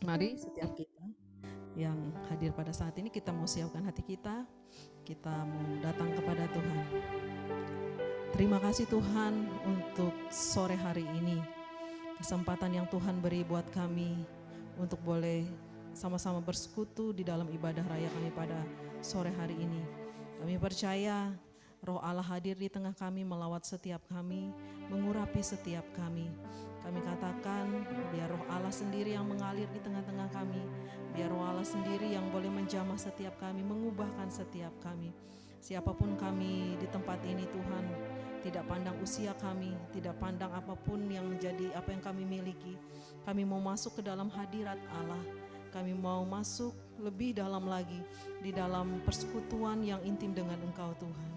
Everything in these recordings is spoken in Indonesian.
Mari setiap kita yang hadir pada saat ini kita mau siapkan hati kita, kita mau datang kepada Tuhan. Terima kasih Tuhan untuk sore hari ini, kesempatan yang Tuhan beri buat kami untuk boleh sama-sama bersekutu di dalam ibadah raya kami pada sore hari ini. Kami percaya Roh Allah hadir di tengah kami, melawat setiap kami, mengurapi setiap kami. Kami katakan biar Roh Allah sendiri yang mengalir di tengah-tengah kami, biar Roh Allah sendiri yang boleh menjamah setiap kami, mengubahkan setiap kami. Siapapun kami di tempat ini Tuhan, tidak pandang usia kami, tidak pandang apapun yang menjadi apa yang kami miliki. Kami mau masuk ke dalam hadirat Allah, kami mau masuk lebih dalam lagi di dalam persekutuan yang intim dengan Engkau Tuhan.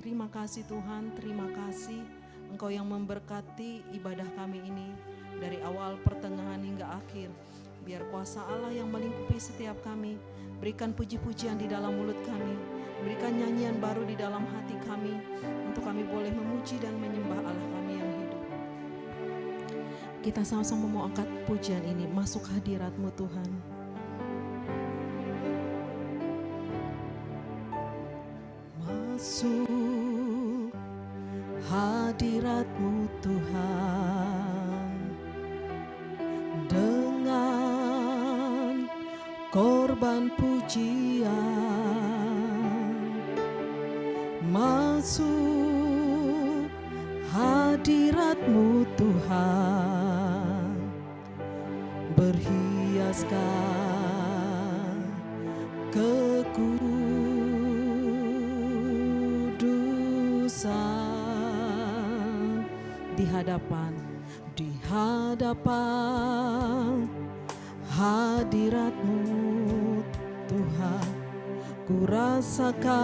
Terima kasih Tuhan, terima kasih Engkau yang memberkati ibadah kami ini dari awal, pertengahan hingga akhir. Biar kuasa Allah yang melingkupi setiap kami, berikan puji-pujian di dalam mulut kami, berikan nyanyian baru di dalam hati kami, untuk kami boleh memuji dan menyembah Allah kami yang hidup. Kita sama-sama mau angkat pujian ini, masuk hadirat-Mu Tuhan. Masuk hadirat-Mu Tuhan, dengan korban pujian. Masuk hadirat-Mu Tuhan, berhiaskan kekudusan di hadapan hadirat-Mu Tuhan. Ku rasakan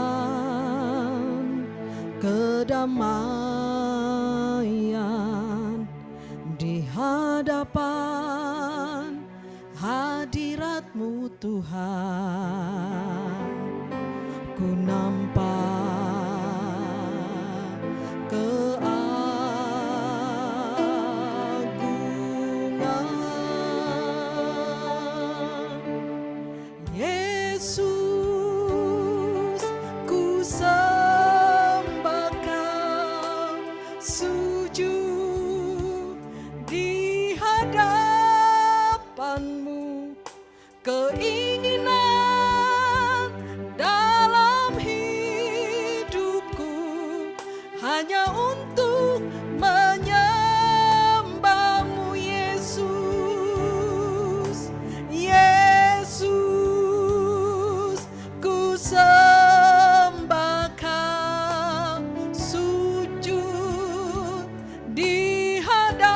kedamaian di hadapan hadirat-Mu Tuhan. Ku nampak keinginan dalam hidupku hanya untuk menyembah-Mu Yesus. Yesus, ku sembahkan sujud di hadapan-Mu.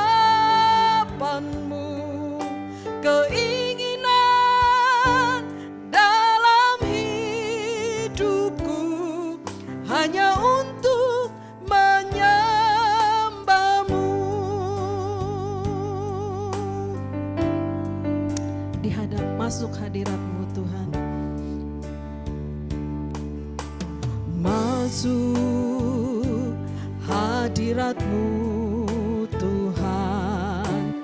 Hanya untuk menyembah-Mu. Masuk hadirat-Mu Tuhan. Masuk hadirat-Mu Tuhan,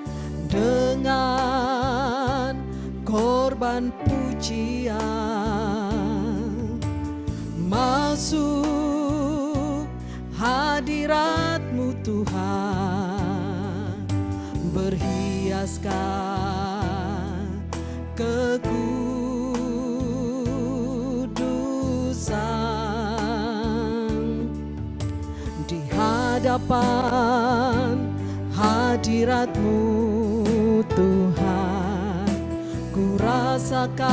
dengan korban pujian. Masuk hadirat-Mu Tuhan, berhiaskan kekudusan di hadapan hadirat-Mu Tuhan. Ku rasakan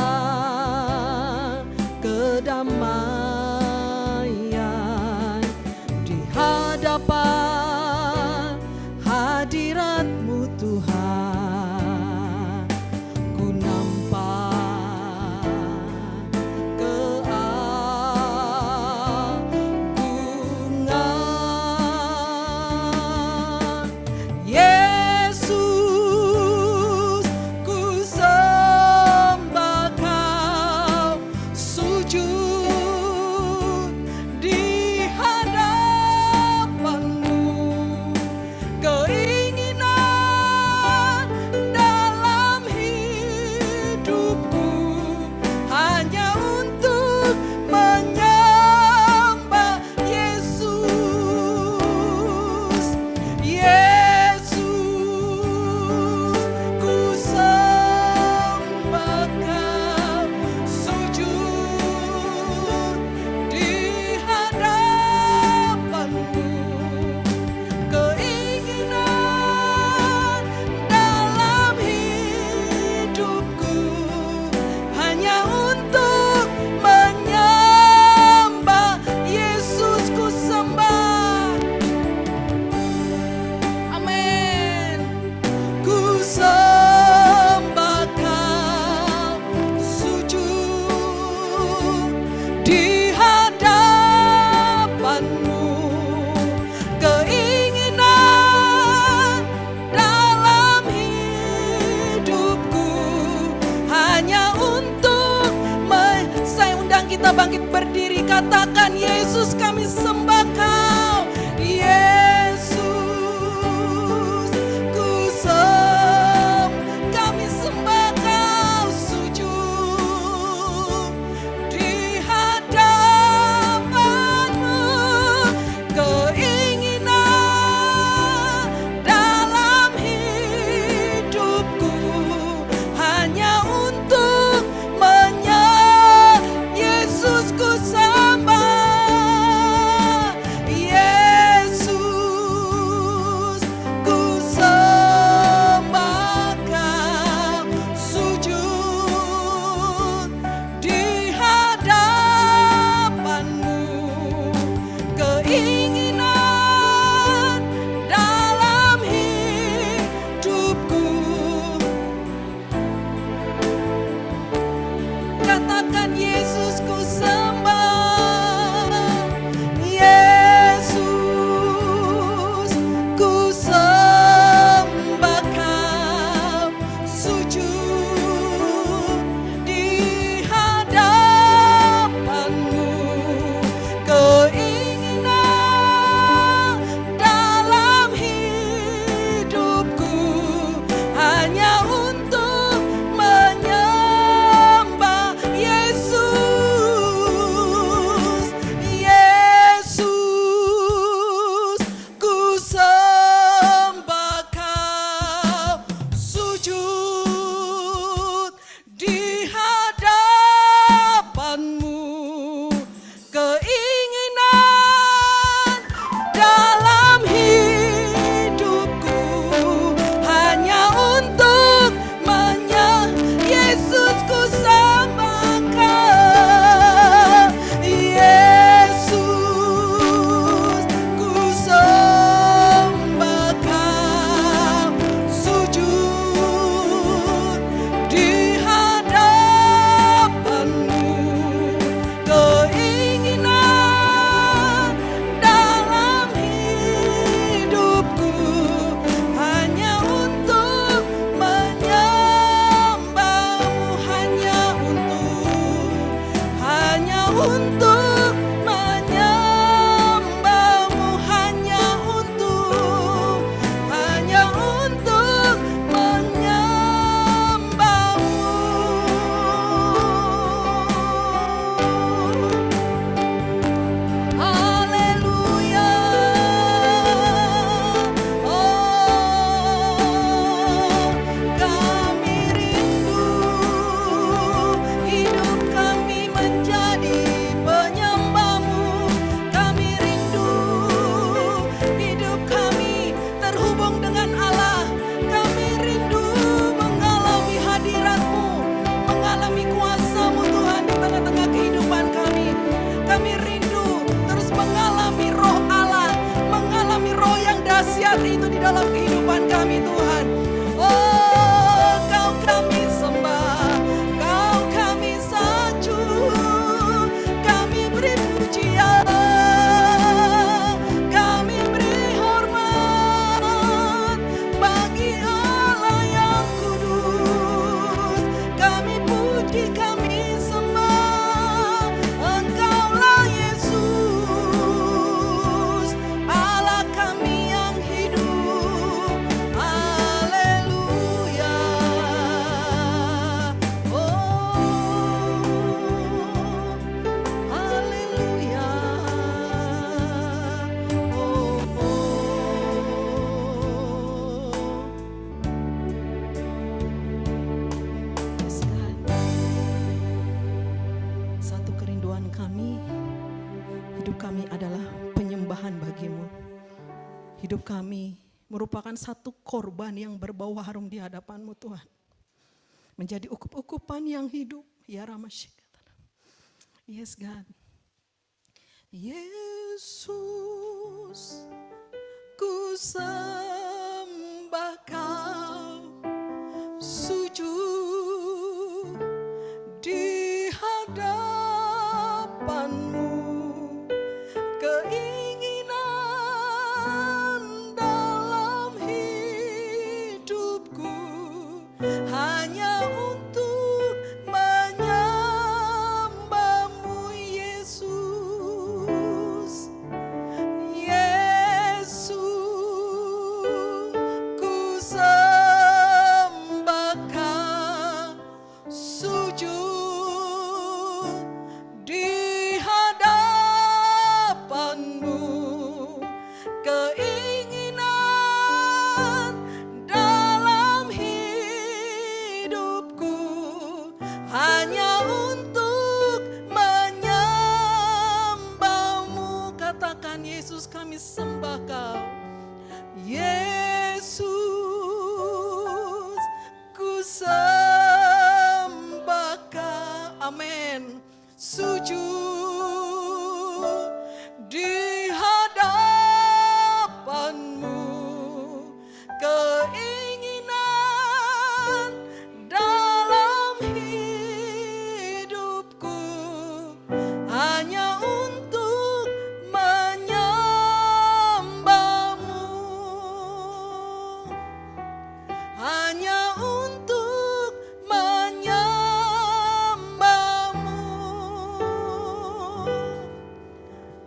kedamaian di hadapan hadirat-Mu Tuhan. Ku nampak keagungan. Yesus, ku sembahkan kita bangkit berdiri, katakan Yesus kami sembah Kau. Yesus ku kami sembah Kau, sujud di hadapan-Mu. Keinginan dalam hidupku hanya untuk Yesus ku sembah, Yesus ku sembah Kau, sujud di hadapan-Mu. Keinginan dalam hidupku, katakan Yesus ku sembah, Yesus ku sembah Kau, sujud di hadapan-Mu. Keinginan dalam hidupku hanya untuk menyembah Yesus, Yesus ku sembah Kau, sujud di hadapan-Mu. Keinginan dalam hidupku hanya untuk Yesus ku sembah Kau, Yesus ku sembah Kau, sujud di hadapan-Mu. Keinginan dalam hidupku hanya untuk menyembah-Mu, hanya untuk menyembah-Mu, hanya untuk menyembah-Mu. Haleluya. Oh, kami rindu hidup kami menjadi penyembah-Mu. Kami rindu hidup kami terhubung dengan Allah. Kami rindu mengalami hadirat-Mu, mengalami kuasa-Mu Tuhan di tengah-tengah kehidupan kami. Kami rindu terus mengalami roh Allah, mengalami roh yang dahsyat itu di dalam kehidupan kami Tuhan. Oh, Kau kami sembah, Kau kami sanjung, kami beri pujian, kami beri hormat bagi Allah yang kudus. Kami puji, kami sembah, Engkaulah Yesus, Allah kami yang hidup. Haleluya. Oh, haleluya. Oh, yes, God. Satu kerinduan kami, hidup kami adalah penyembahan bagi-Mu. Hidup kami merupakan satu korban yang berbau harum di hadapan-Mu Tuhan. Menjadi ukup-ukupan yang hidup. Ya Ramashikata. Yes God. Yesus ku sembah Kau, sujud di hadapan-Mu. Keinginan dalam hidupku hanya untuk menyembah-Mu Yesus kami sembah Kau. Yesus ku sembah Kau. Amin. Sujud di hadapan-Mu, keinginan dalam hidupku hanya untuk menyembah-Mu, hanya untuk menyembah-Mu,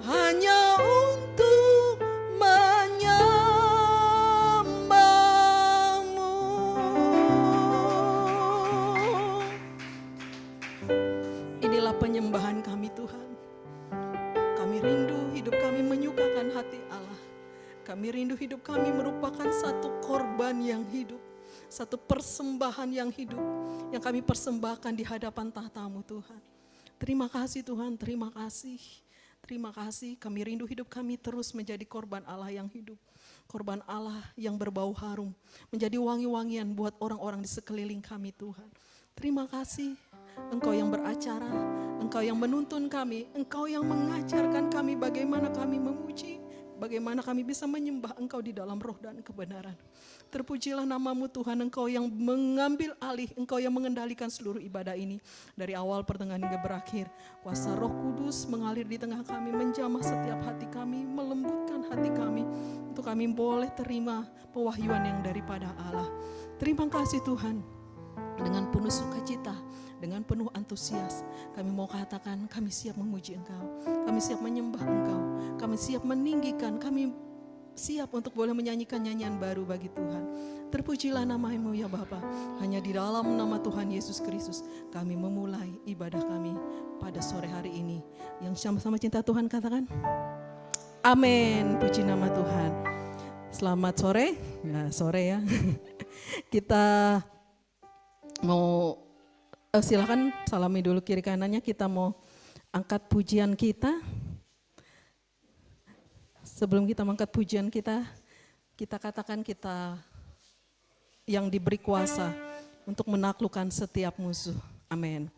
hanya untuk menyembah-Mu. Inilah penyembahan kami Tuhan. Kami rindu hidup kami menyukakan hati Allah. Kami rindu hidup kami merupakan satu korban yang hidup, satu persembahan yang hidup, yang kami persembahkan di hadapan tahta-Mu Tuhan. Terima kasih Tuhan, terima kasih. Terima kasih, kami rindu hidup kami terus menjadi korban Allah yang hidup. Korban Allah yang berbau harum, menjadi wangi-wangian buat orang-orang di sekeliling kami Tuhan. Terima kasih, Engkau yang beracara, Engkau yang menuntun kami, Engkau yang mengajarkan kami bagaimana kami memuji, bagaimana kami bisa menyembah Engkau di dalam roh dan kebenaran. Terpujilah nama-Mu Tuhan, Engkau yang mengambil alih, Engkau yang mengendalikan seluruh ibadah ini. Dari awal, pertengahan hingga berakhir, kuasa Roh Kudus mengalir di tengah kami, menjamah setiap hati kami, melembutkan hati kami, untuk kami boleh terima pewahyuan yang daripada Allah. Terima kasih Tuhan, dengan penuh sukacita, dengan penuh antusias, kami mau katakan kami siap memuji Engkau, kami siap menyembah Engkau, kami siap meninggikan, kami siap untuk boleh menyanyikan nyanyian baru bagi Tuhan. Terpujilah nama-Mu ya Bapa. Hanya di dalam nama Tuhan Yesus Kristus kami memulai ibadah kami pada sore hari ini. Yang sama-sama cinta Tuhan katakan amin. Puji nama Tuhan. Selamat sore. Ya, sore ya. Kita mau silakan salami dulu kiri kanannya, kita mau angkat pujian kita. Sebelum kita mengangkat pujian kita katakan kita yang diberi kuasa untuk menaklukkan setiap musuh. Amin.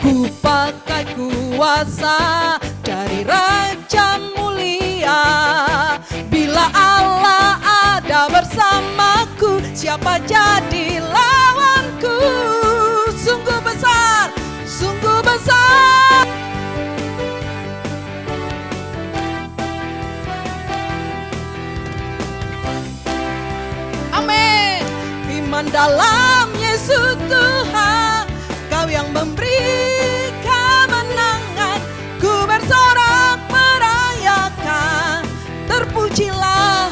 Ku pakai kuasa dari Raja Mulia. Bila Allah ada bersamaku, siapa jadi lawanku? Sungguh besar, sungguh besar. Amin. Iman dalam Yesus Tuhan, Kau yang memberi kemenangan, ku bersorak merayakan, terpujilah.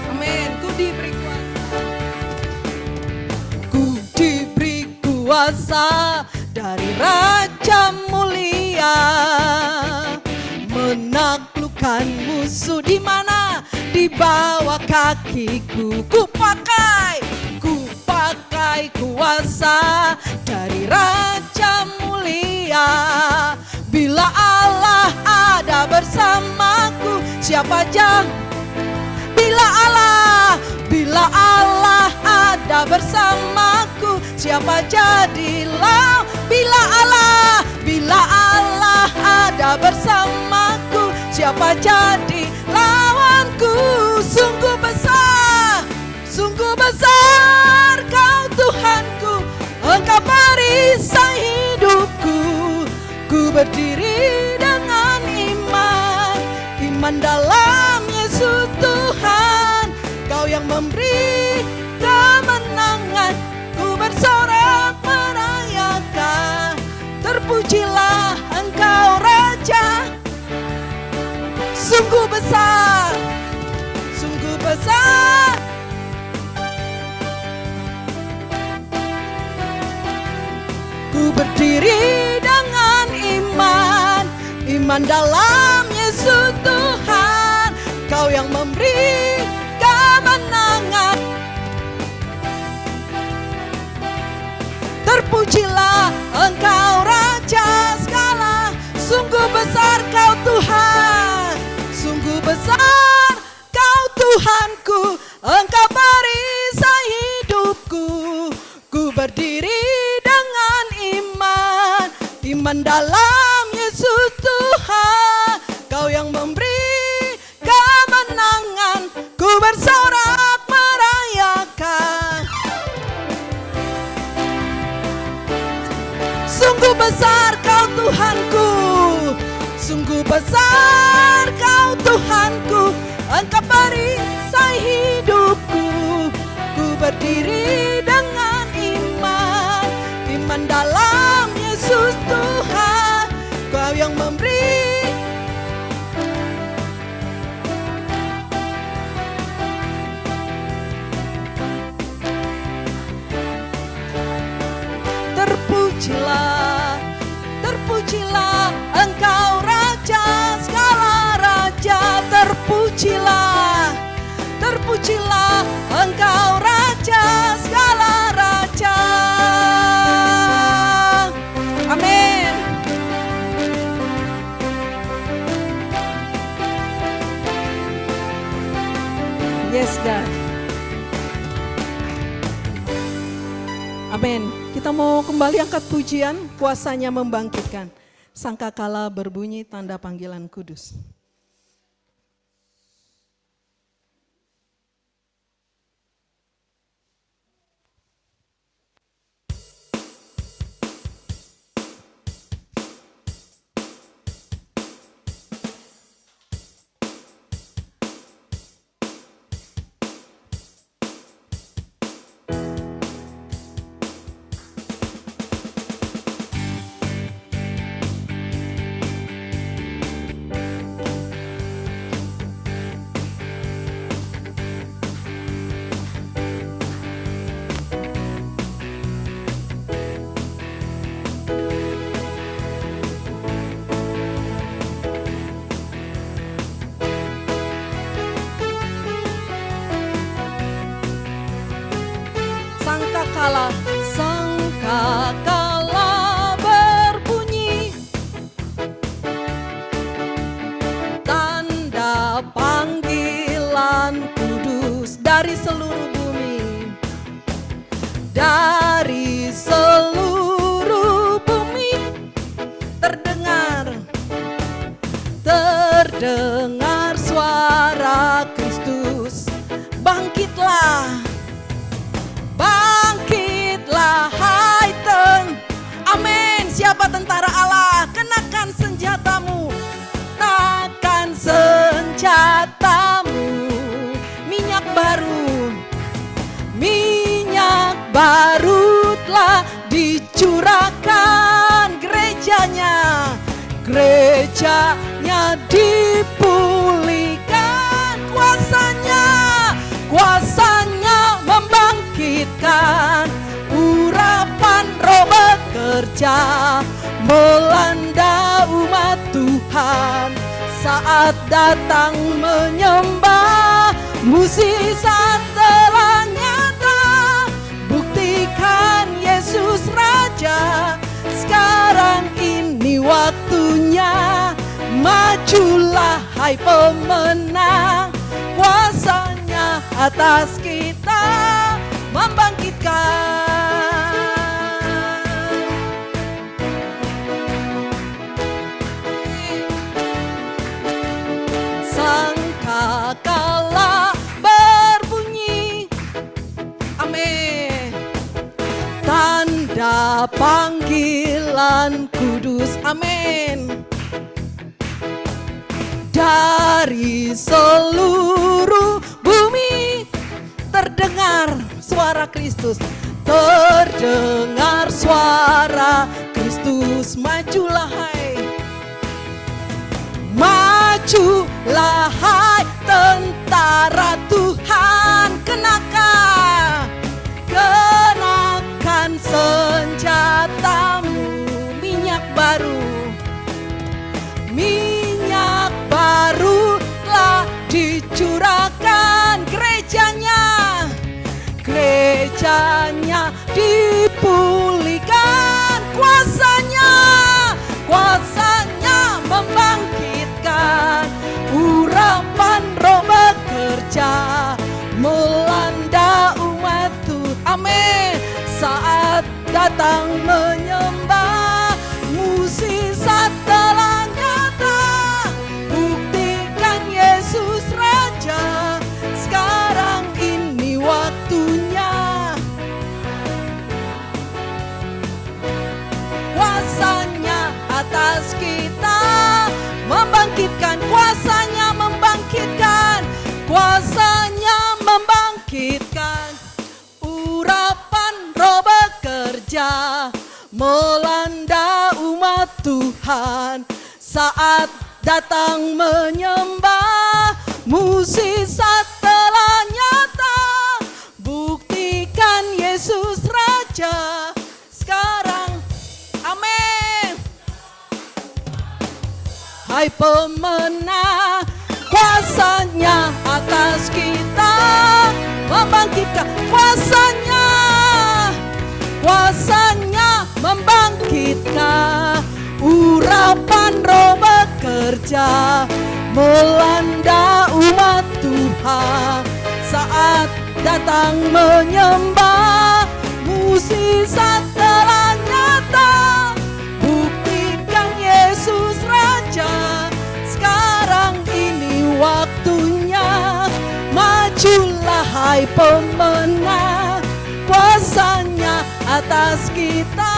Amin. Ku diberi kuasa, ku diberi kuasa dari Raja Mulia, menaklukkan musuh di mana? Di bawah kakiku. Ku pakai kuasa dari Raja Mulia. Bila Allah ada bersamaku, siapa jangan? Bila Allah ada bersamaku, siapa jadilah? Bila Allah ada bersamaku, siapa jadi lawanku? Sungguh besar Kau Tuhanku, Engkau perisai hidupku. Ku berdiri dengan iman, iman dalam Yesus Tuhan. Kau yang memberi kemenangan, ku bersorak merayakan. Terpujilah Engkau Raja, sungguh besar, sungguh besar. Ku berdiri dengan iman, iman dalam Yesus Tuhan. Kau yang memberi kemenangan. Terpujilah Engkau Raja segala. Sungguh besar Kau Tuhan, sungguh besar Kau Tuhanku. Engkau perisai hidupku. Ku berdiri dengan iman, iman dalam Yesus Tuhan. Kau yang memberi kemenangan, ku bersorak merayakan. Sungguh besar Kau Tuhanku, sungguh besar Kau Tuhanku. Engkau perisai hidupku. Ku berdiri dengan iman, iman dalam Yesus Tuhan. Kau yang memberi terpujilah, terpujilah Engkau Raja segala raja. Terpujilah, terpujilah Engkau Raja segala raja. Amin. Yes God. Amin. Kita mau kembali angkat pujian, kuasanya membangkitkan. Sangkakala berbunyi tanda panggilan kudus. Sangkakala berbunyi tanda panggilan kudus dari seluruh bumi, dari seluruh bumi terdengar suara Kristus. Bangkitlah, bangkitlah hai amin. Siapa tentara Allah? Kenakan senjatamu, kenakan senjatamu. Minyak baru telah dicurahkan. Gerejanya dipulihkan. Kuasanya membangkitkan. Urapan Roh bekerja melanda umat Tuhan. Saat datang menyembah, mukjizat telah nyata. Buktikan Yesus Raja. Sekarang ini waktunya. Majulah hai pemenang. Kuasanya atas kita membangkitkan. Sangkakala berbunyi, amin. Tanda panggilan kudus Amin. Dari seluruh bumi terdengar suara Kristus, terdengar suara Kristus. Majulah hai, majulah hai tentara Tuhan. Kenakan senjatamu, minyak baru telah dicurahkan. Gerejanya dipulihkan, kuasanya membangkitkan. Urapan Roh bekerja melanda umat Tuhan. Amin. Saat datang menyembah, mukjizat telah nyata. Buktikan Yesus Raja, sekarang ini waktunya. Kuasanya atas kita membangkitkan, kuasanya membangkitkan, kuasanya membangkitkan. Urapan Roh bekerja melanda umat Tuhan. Saat datang menyembah, mukjizat telah nyata. Buktikan Yesus Raja, sekarang. Amin. Hai pemenang, kuasanya atas kita membangkitkan, kuasanya membangkitkan. Urapan Roh bekerja melanda umat Tuhan. Saat datang menyembah, mukjizat telah nyata. Buktikan Yesus Raja, sekarang ini waktunya. Majulah hai pemenang, kuasanya atas kita.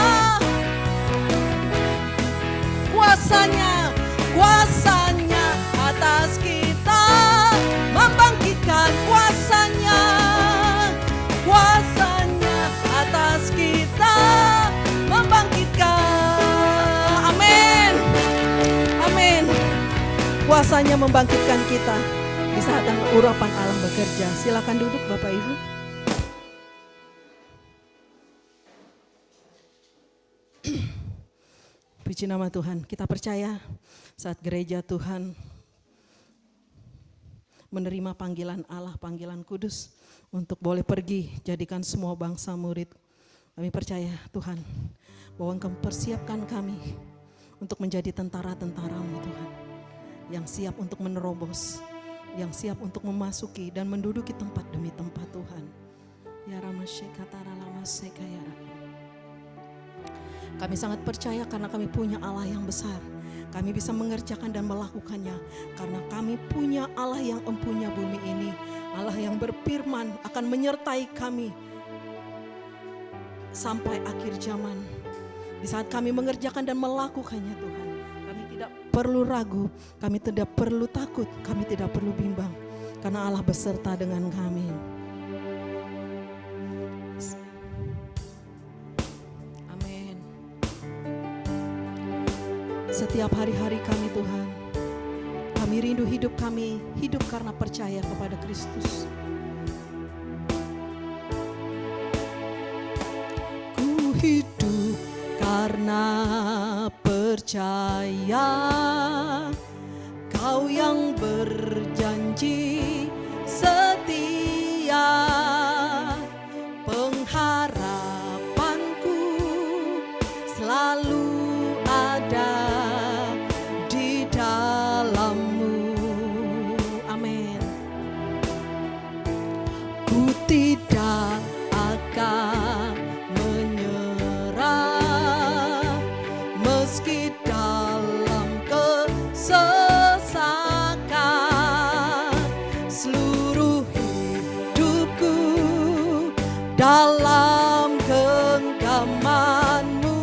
Kuasanya atas kita membangkitkan, kuasanya atas kita membangkitkan. Amin. Amin. Kuasanya membangkitkan kita di saat urapan Allah bekerja. Silakan duduk Bapak Ibu. Puji nama Tuhan. Kita percaya saat gereja Tuhan menerima panggilan Allah, panggilan kudus untuk boleh pergi jadikan semua bangsa murid. Kami percaya Tuhan bahwa Engkau mempersiapkan kami untuk menjadi tentara-tentara-Mu Tuhan, yang siap untuk menerobos, yang siap untuk memasuki dan menduduki tempat demi tempat Tuhan. Ya Ramasyekatara lama sekaya. Kami sangat percaya karena kami punya Allah yang besar. Kami bisa mengerjakan dan melakukannya karena kami punya Allah yang empunya bumi ini. Allah yang berfirman akan menyertai kami sampai akhir zaman. Di saat kami mengerjakan dan melakukannya Tuhan, kami tidak perlu ragu, kami tidak perlu takut, kami tidak perlu bimbang. Karena Allah beserta dengan kami. Setiap hari-hari kami Tuhan, kami rindu hidup kami, hidup karena percaya kepada Kristus. Ku hidup karena percaya, Kau yang berjanji setia. Pengharapanku selalu ada di dalam-Mu. Amin. Ku tidak akan menyerah meski dalam kesesakan. Seluruh hidupku dalam genggaman-Mu.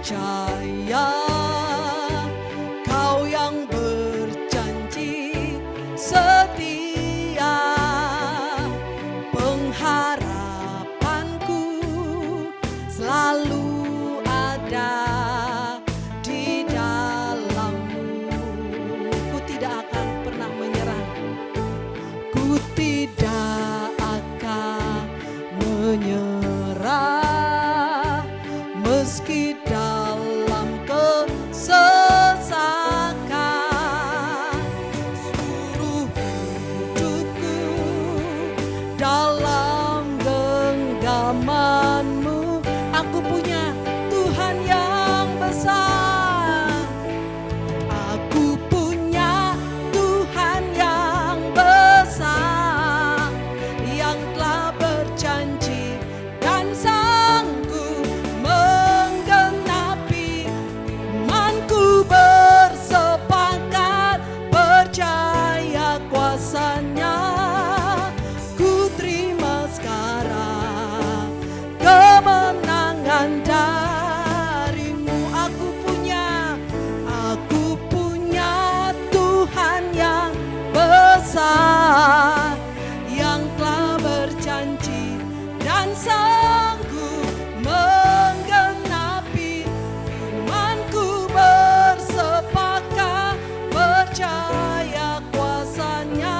percaya, Kau yang berjanji setia, pengharapanku selalu ada di dalam-Mu. Ku tidak akan pernah menyerah, ku tidak akan menyerah, meski dalam kesesakan. Seluruh hidupku dalam genggaman-Mu. Aku punya Tuhan yang besar, aku punya Tuhan yang besar, yang telah berjanji dan sanggup menggenapi. Imanku bersepakat percaya kuasa-Nya. Ku terima sekarang kemenangan dari-Mu. Aku punya Tuhan yang besar, yang telah berjanji dan sanggup menggenapi. Imanku bersepakat percaya kuasa-Nya.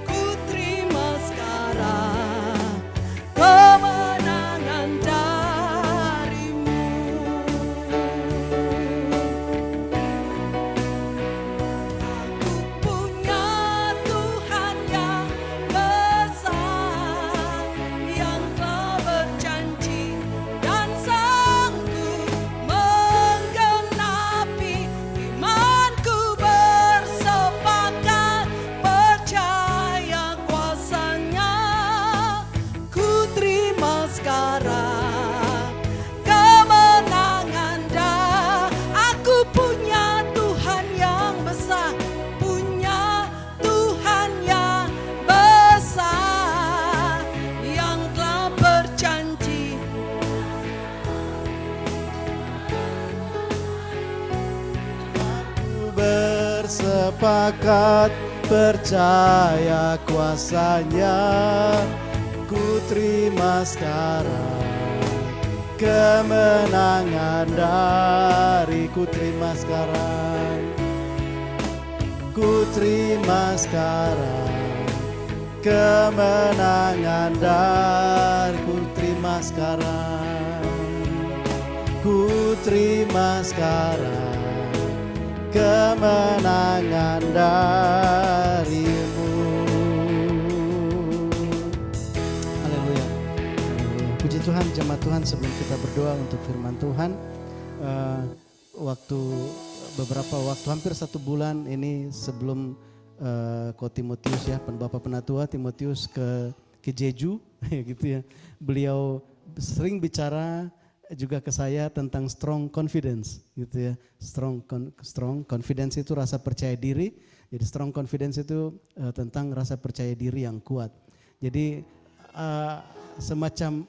Ku terima sekarang kemenangan dari-Mu. Aku punya Tuhan yang besar, yang telah berjanji dan sanggup menggenapi. Imanku bersepakat percaya kuasa-Nya. Ku terima sekarang kemenangan Aku punya Tuhan yang besar, punya Tuhan yang besar, yang telah berjanji. Aku bersepakat percaya kuasa-Nya. Ku terima sekarang kemenangan ku terima sekarang. Ku terima sekarang kemenangan ku terima sekarang. Ku terima sekarang kemenangan dari-Mu. Haleluya. Puji Tuhan, jemaat Tuhan, sebelum kita berdoa untuk firman Tuhan, beberapa waktu hampir 1 bulan ini sebelum Ko Timotius ya, Bapak Penatua Timotius ke Jeju gitu ya. Beliau sering bicara juga ke saya tentang strong confidence gitu ya. Strong confidence itu rasa percaya diri. Jadi strong confidence itu tentang rasa percaya diri yang kuat. Jadi semacam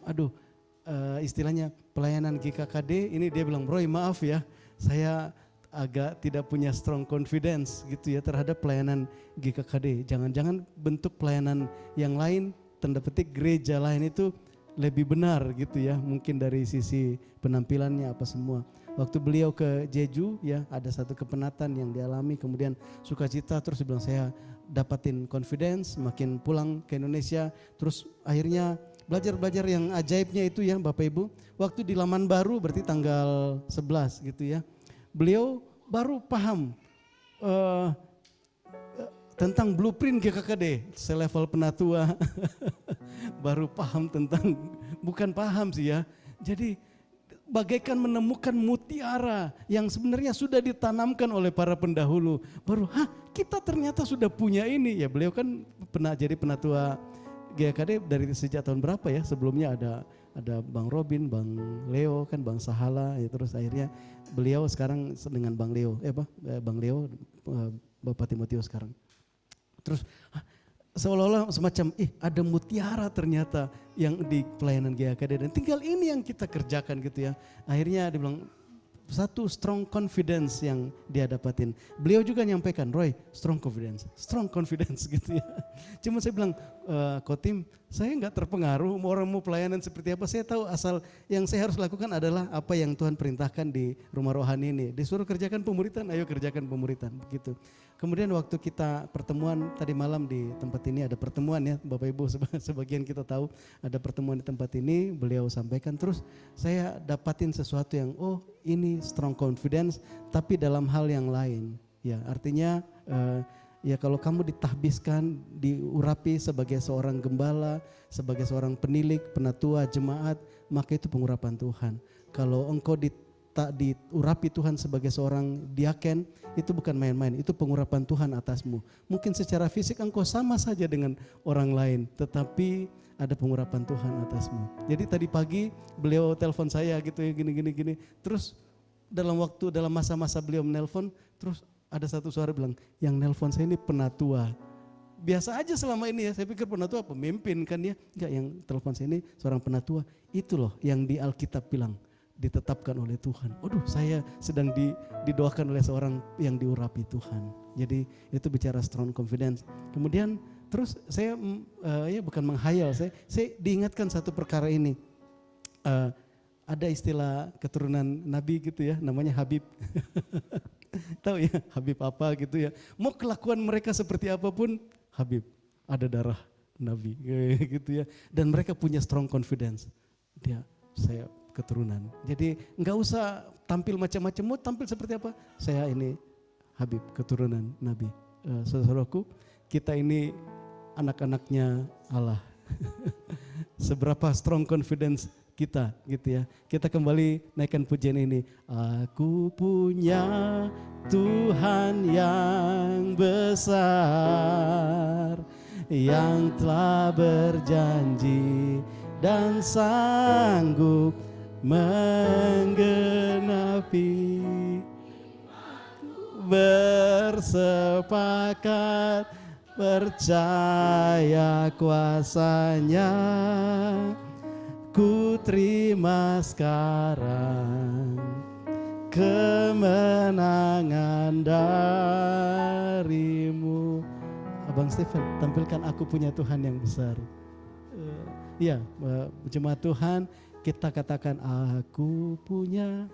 istilahnya pelayanan GKKD ini, dia bilang, "Roy, maaf ya, saya agak tidak punya strong confidence gitu ya terhadap pelayanan GKKD. Jangan-jangan bentuk pelayanan yang lain, tanda petik gereja lain itu lebih benar gitu ya, mungkin dari sisi penampilannya apa semua." Waktu beliau ke Jeju ya, ada satu kepenatan yang dialami, kemudian sukacita, terus dia bilang, "Saya dapatin confidence, makin pulang ke Indonesia." Terus akhirnya belajar yang ajaibnya itu ya Bapak Ibu, waktu di Laman Baru berarti tanggal 11 gitu ya, beliau baru paham tentang blueprint GKKD, selevel penatua. Baru paham tentang, bukan paham sih ya, jadi bagaikan menemukan mutiara yang sebenarnya sudah ditanamkan oleh para pendahulu. Baru, kita ternyata sudah punya ini. Ya beliau kan pernah jadi penatua GKKD dari sejak tahun berapa ya, sebelumnya ada Bang Robin, Bang Leo kan, Bang Sahala ya, terus akhirnya beliau sekarang dengan Bang Leo, Bang Leo, Bapak Timotius sekarang. Terus seolah-olah semacam ada mutiara ternyata yang di pelayanan GKD dan tinggal ini yang kita kerjakan gitu ya. Akhirnya dia bilang satu strong confidence yang dia dapatin. Beliau juga nyampaikan, Roy, strong confidence gitu ya. Cuma saya bilang, Kotim, saya nggak terpengaruh orang mau pelayanan seperti apa. Saya tahu asal yang saya harus lakukan adalah apa yang Tuhan perintahkan di rumah rohani ini. Disuruh kerjakan pemuritan, ayo kerjakan pemuritan begitu. Kemudian waktu kita pertemuan tadi malam di tempat ini ada pertemuan ya Bapak Ibu, sebagian kita tahu ada pertemuan di tempat ini, beliau sampaikan terus saya dapatin sesuatu yang ini strong confidence tapi dalam hal yang lain. Ya artinya ya kalau kamu ditahbiskan, diurapi sebagai seorang gembala, sebagai seorang penilik, penatua, jemaat, maka itu pengurapan Tuhan. Kalau engkau diurapi Tuhan sebagai seorang diaken, itu bukan main-main, itu pengurapan Tuhan atasmu. Mungkin secara fisik engkau sama saja dengan orang lain, tetapi ada pengurapan Tuhan atasmu. Jadi tadi pagi beliau telepon saya gitu ya gini. Terus dalam masa-masa beliau menelpon, terus ada satu suara bilang, yang nelpon saya ini penatua. Biasa aja selama ini ya, saya pikir penatua pemimpin kan ya. Enggak, yang telepon saya ini seorang penatua. Itu loh yang di Alkitab bilang, ditetapkan oleh Tuhan. Saya sedang didoakan oleh seorang yang diurapi Tuhan. Jadi itu bicara strong confidence. Kemudian terus saya ya bukan menghayal, saya diingatkan satu perkara ini. Ada istilah keturunan Nabi gitu ya, namanya Habib. Tahu ya Habib apa gitu ya. Mau kelakuan mereka seperti apapun, Habib, ada darah Nabi gitu ya. Dan mereka punya strong confidence. Saya keturunan. Jadi enggak usah tampil macam-macam, mau tampil seperti apa? Saya ini Habib, keturunan Nabi. Saudaraku, kita ini anak-anaknya Allah. Seberapa strong confidence kita gitu ya. Kita kembali naikkan pujian ini. Aku punya Tuhan yang besar, yang telah berjanji dan sanggup menggenapi, bersepakat percaya kuasanya, ku terima sekarang kemenangan darimu. Abang Stephen, tampilkan aku punya Tuhan yang besar. Ya, jemaat Tuhan, kita katakan aku punya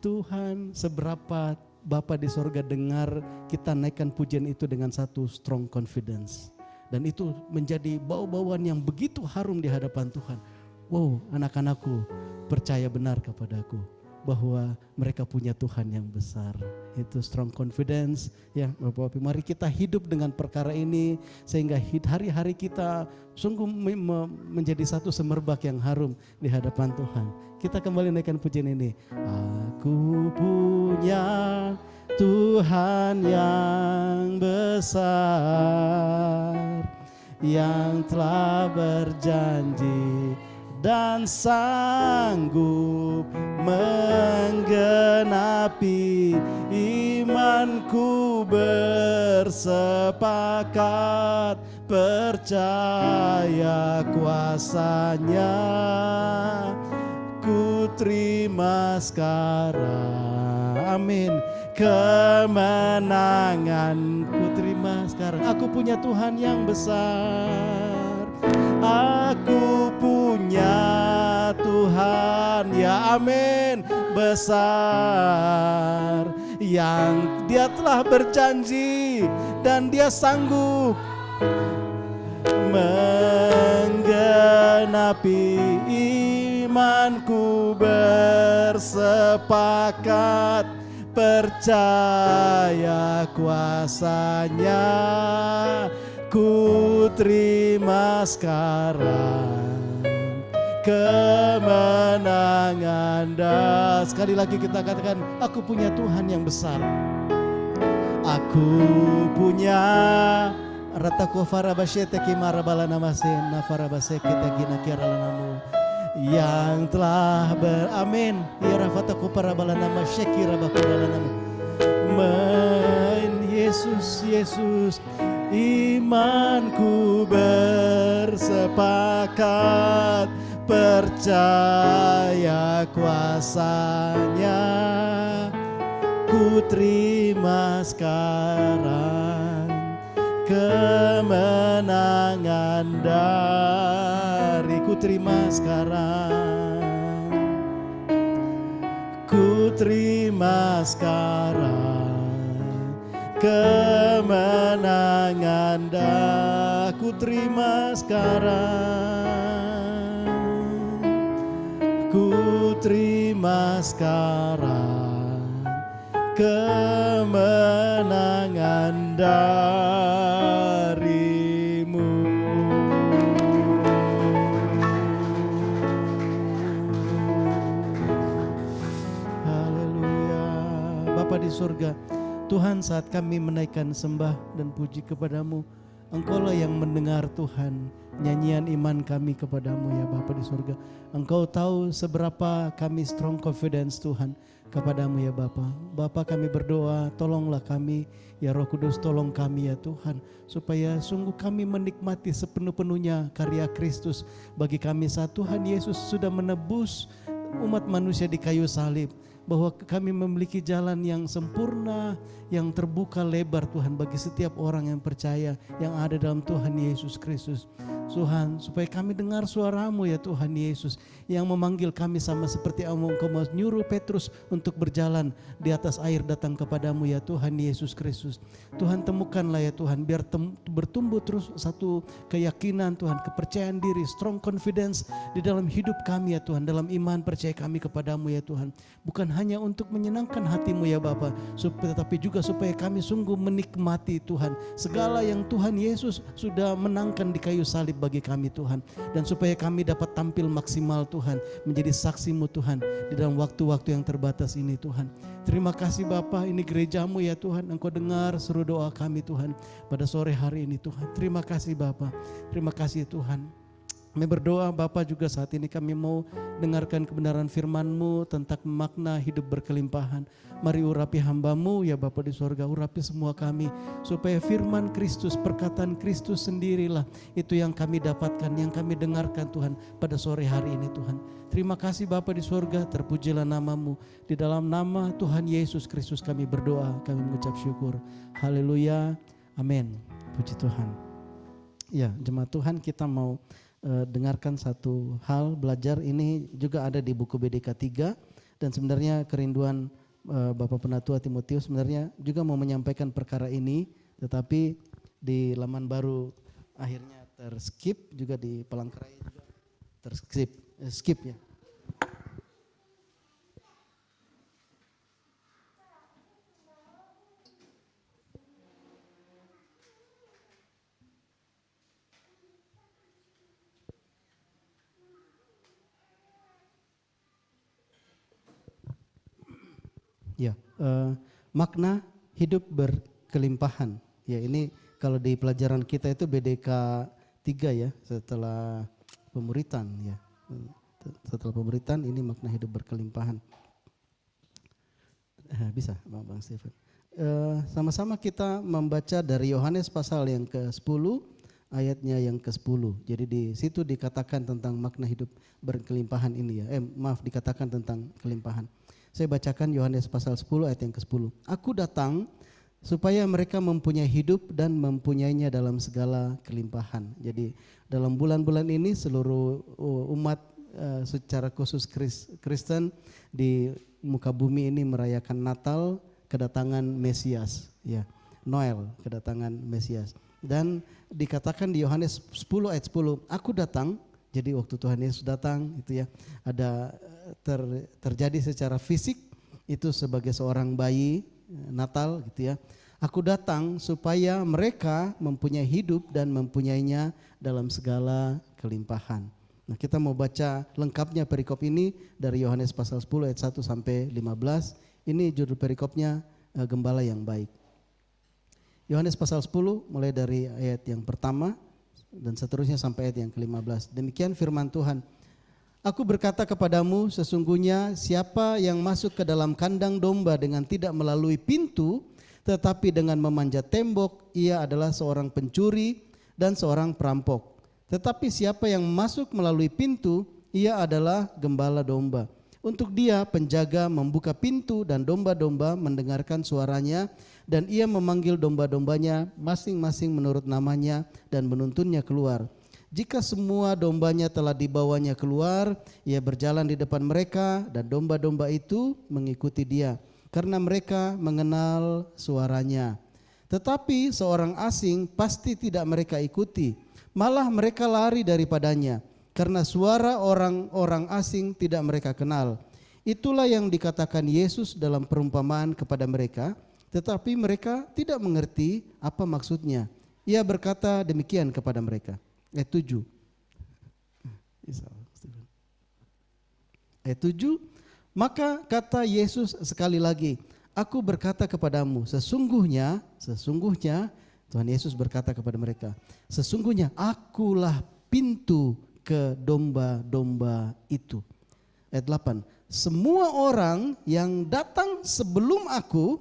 Tuhan. Seberapa Bapa di sorga dengar kita naikkan pujian itu dengan satu strong confidence. Dan itu menjadi bau-bauan yang begitu harum di hadapan Tuhan. Wow, anak-anakku percaya benar kepadaku bahwa mereka punya Tuhan yang besar. Itu strong confidence ya Bapak-Bapak. Mari kita hidup dengan perkara ini sehingga hari-hari kita sungguh menjadi satu semerbak yang harum di hadapan Tuhan. Kita kembali naikkan pujian ini. Aku punya Tuhan yang besar, yang telah berjanji dan sanggup menggenapi, imanku bersepakat percaya kuasanya, ku terima sekarang, amin, kemenangan ku terima sekarang. Aku punya Tuhan yang besar, aku punya Tuhan, ya amin, besar, yang Dia telah berjanji dan Dia sanggup menggenapi, imanku bersepakat percaya kuasanya, ku terima sekarang kemenangan. Dan sekali lagi kita katakan, aku punya Tuhan yang besar. Aku punya Rataku farabashete kimara balana masena farabaseke tegina kiralanamu, yang telah beramin irafataku para balana masyeki rabakuralanamu. Yesus, Yesus, imanku bersepakat percaya kuasanya. Ku terima sekarang kemenangan dari, ku terima sekarang, ku terima sekarang kemenangan dari, ku terima sekarang, ku terima sekarang kemenangan darimu. Haleluya. Bapa di surga, Tuhan, saat kami menaikkan sembah dan puji kepadamu, Engkaulah yang mendengar Tuhan nyanyian iman kami kepadamu ya Bapa di surga. Engkau tahu seberapa kami strong confidence Tuhan kepadamu ya Bapa. Bapa, kami berdoa, tolonglah kami ya Roh Kudus, tolong kami ya Tuhan, supaya sungguh kami menikmati sepenuh-penuhnya karya Kristus bagi kami saat Tuhan Yesus sudah menebus umat manusia di kayu salib. Bahwa kami memiliki jalan yang sempurna, yang terbuka lebar Tuhan bagi setiap orang yang percaya, yang ada dalam Tuhan Yesus Kristus. Tuhan, supaya kami dengar suara-Mu ya Tuhan Yesus, yang memanggil kami sama seperti Engkau menyuruh Petrus untuk berjalan di atas air datang kepadamu ya Tuhan Yesus Kristus. Tuhan, temukanlah ya Tuhan, biar bertumbuh terus satu keyakinan Tuhan, kepercayaan diri, strong confidence di dalam hidup kami ya Tuhan, dalam iman percaya kami kepadamu ya Tuhan. Bukan hanya untuk menyenangkan hati-Mu ya Bapa, tetapi juga supaya kami sungguh menikmati Tuhan segala yang Tuhan Yesus sudah menangkan di kayu salib bagi kami Tuhan. Dan supaya kami dapat tampil maksimal Tuhan, menjadi saksi-Mu Tuhan di dalam waktu-waktu yang terbatas ini Tuhan. Terima kasih Bapa, ini gereja-Mu ya Tuhan, Engkau dengar seru doa kami Tuhan pada sore hari ini Tuhan. Terima kasih Bapa, terima kasih Tuhan. Kami berdoa Bapa juga saat ini kami mau dengarkan kebenaran firman-Mu tentang makna hidup berkelimpahan. Mari urapi hamba-Mu ya Bapa di sorga, urapi semua kami supaya firman Kristus, perkataan Kristus sendirilah itu yang kami dapatkan, yang kami dengarkan Tuhan pada sore hari ini Tuhan. Terima kasih Bapa di sorga, terpujilah nama-Mu. Di dalam nama Tuhan Yesus Kristus kami berdoa, kami mengucap syukur. Haleluya, amin. Puji Tuhan. Ya, jemaat Tuhan, kita mau dengarkan satu hal, belajar ini juga ada di buku BDK 3, dan sebenarnya kerinduan Bapak Penatua Timotius sebenarnya juga mau menyampaikan perkara ini, tetapi di laman baru akhirnya terskip, juga di Palangkaraya juga skip ya. Ya, makna hidup berkelimpahan. Ya, ini kalau di pelajaran kita itu BDK 3 ya, setelah pemuritan ya. Setelah pemuritan ini makna hidup berkelimpahan. Bisa Bang Stephen. Sama-sama kita membaca dari Yohanes pasal yang ke-10 ayatnya yang ke-10. Jadi di situ dikatakan tentang makna hidup berkelimpahan ini ya. Dikatakan tentang kelimpahan. Saya bacakan Yohanes pasal 10 ayat yang ke-10. Aku datang supaya mereka mempunyai hidup dan mempunyainya dalam segala kelimpahan. Jadi dalam bulan-bulan ini seluruh umat secara khusus Kristen di muka bumi ini merayakan Natal, kedatangan Mesias, ya, Noel, kedatangan Mesias. Dan dikatakan di Yohanes 10 ayat 10, aku datang. Jadi waktu Tuhan Yesus datang itu ya, ada terjadi secara fisik itu sebagai seorang bayi Natal gitu ya. Aku datang supaya mereka mempunyai hidup dan mempunyainya dalam segala kelimpahan. Nah, kita mau baca lengkapnya perikop ini dari Yohanes pasal 10 ayat 1 sampai 15. Ini judul perikopnya Gembala yang Baik. Yohanes pasal 10 mulai dari ayat yang pertama dan seterusnya sampai ayat yang ke-15. Demikian firman Tuhan. Aku berkata kepadamu, sesungguhnya siapa yang masuk ke dalam kandang domba dengan tidak melalui pintu, tetapi dengan memanjat tembok ia adalah seorang pencuri dan seorang perampok. Tetapi siapa yang masuk melalui pintu, ia adalah gembala domba. Untuk dia penjaga membuka pintu dan domba-domba mendengarkan suaranya, dan ia memanggil domba-dombanya masing-masing menurut namanya dan menuntunnya keluar. Jika semua dombanya telah dibawanya keluar, ia berjalan di depan mereka dan domba-domba itu mengikuti dia, karena mereka mengenal suaranya. Tetapi seorang asing pasti tidak mereka ikuti, malah mereka lari daripadanya, karena suara orang-orang asing tidak mereka kenal. Itulah yang dikatakan Yesus dalam perumpamaan kepada mereka, tetapi mereka tidak mengerti apa maksudnya. Ia berkata demikian kepada mereka. Ayat 7. Ayat 7, maka kata Yesus sekali lagi, aku berkata kepadamu, sesungguhnya, Tuhan Yesus berkata kepada mereka, sesungguhnya akulah pintu ke domba-domba itu. Ayat 8, semua orang yang datang sebelum aku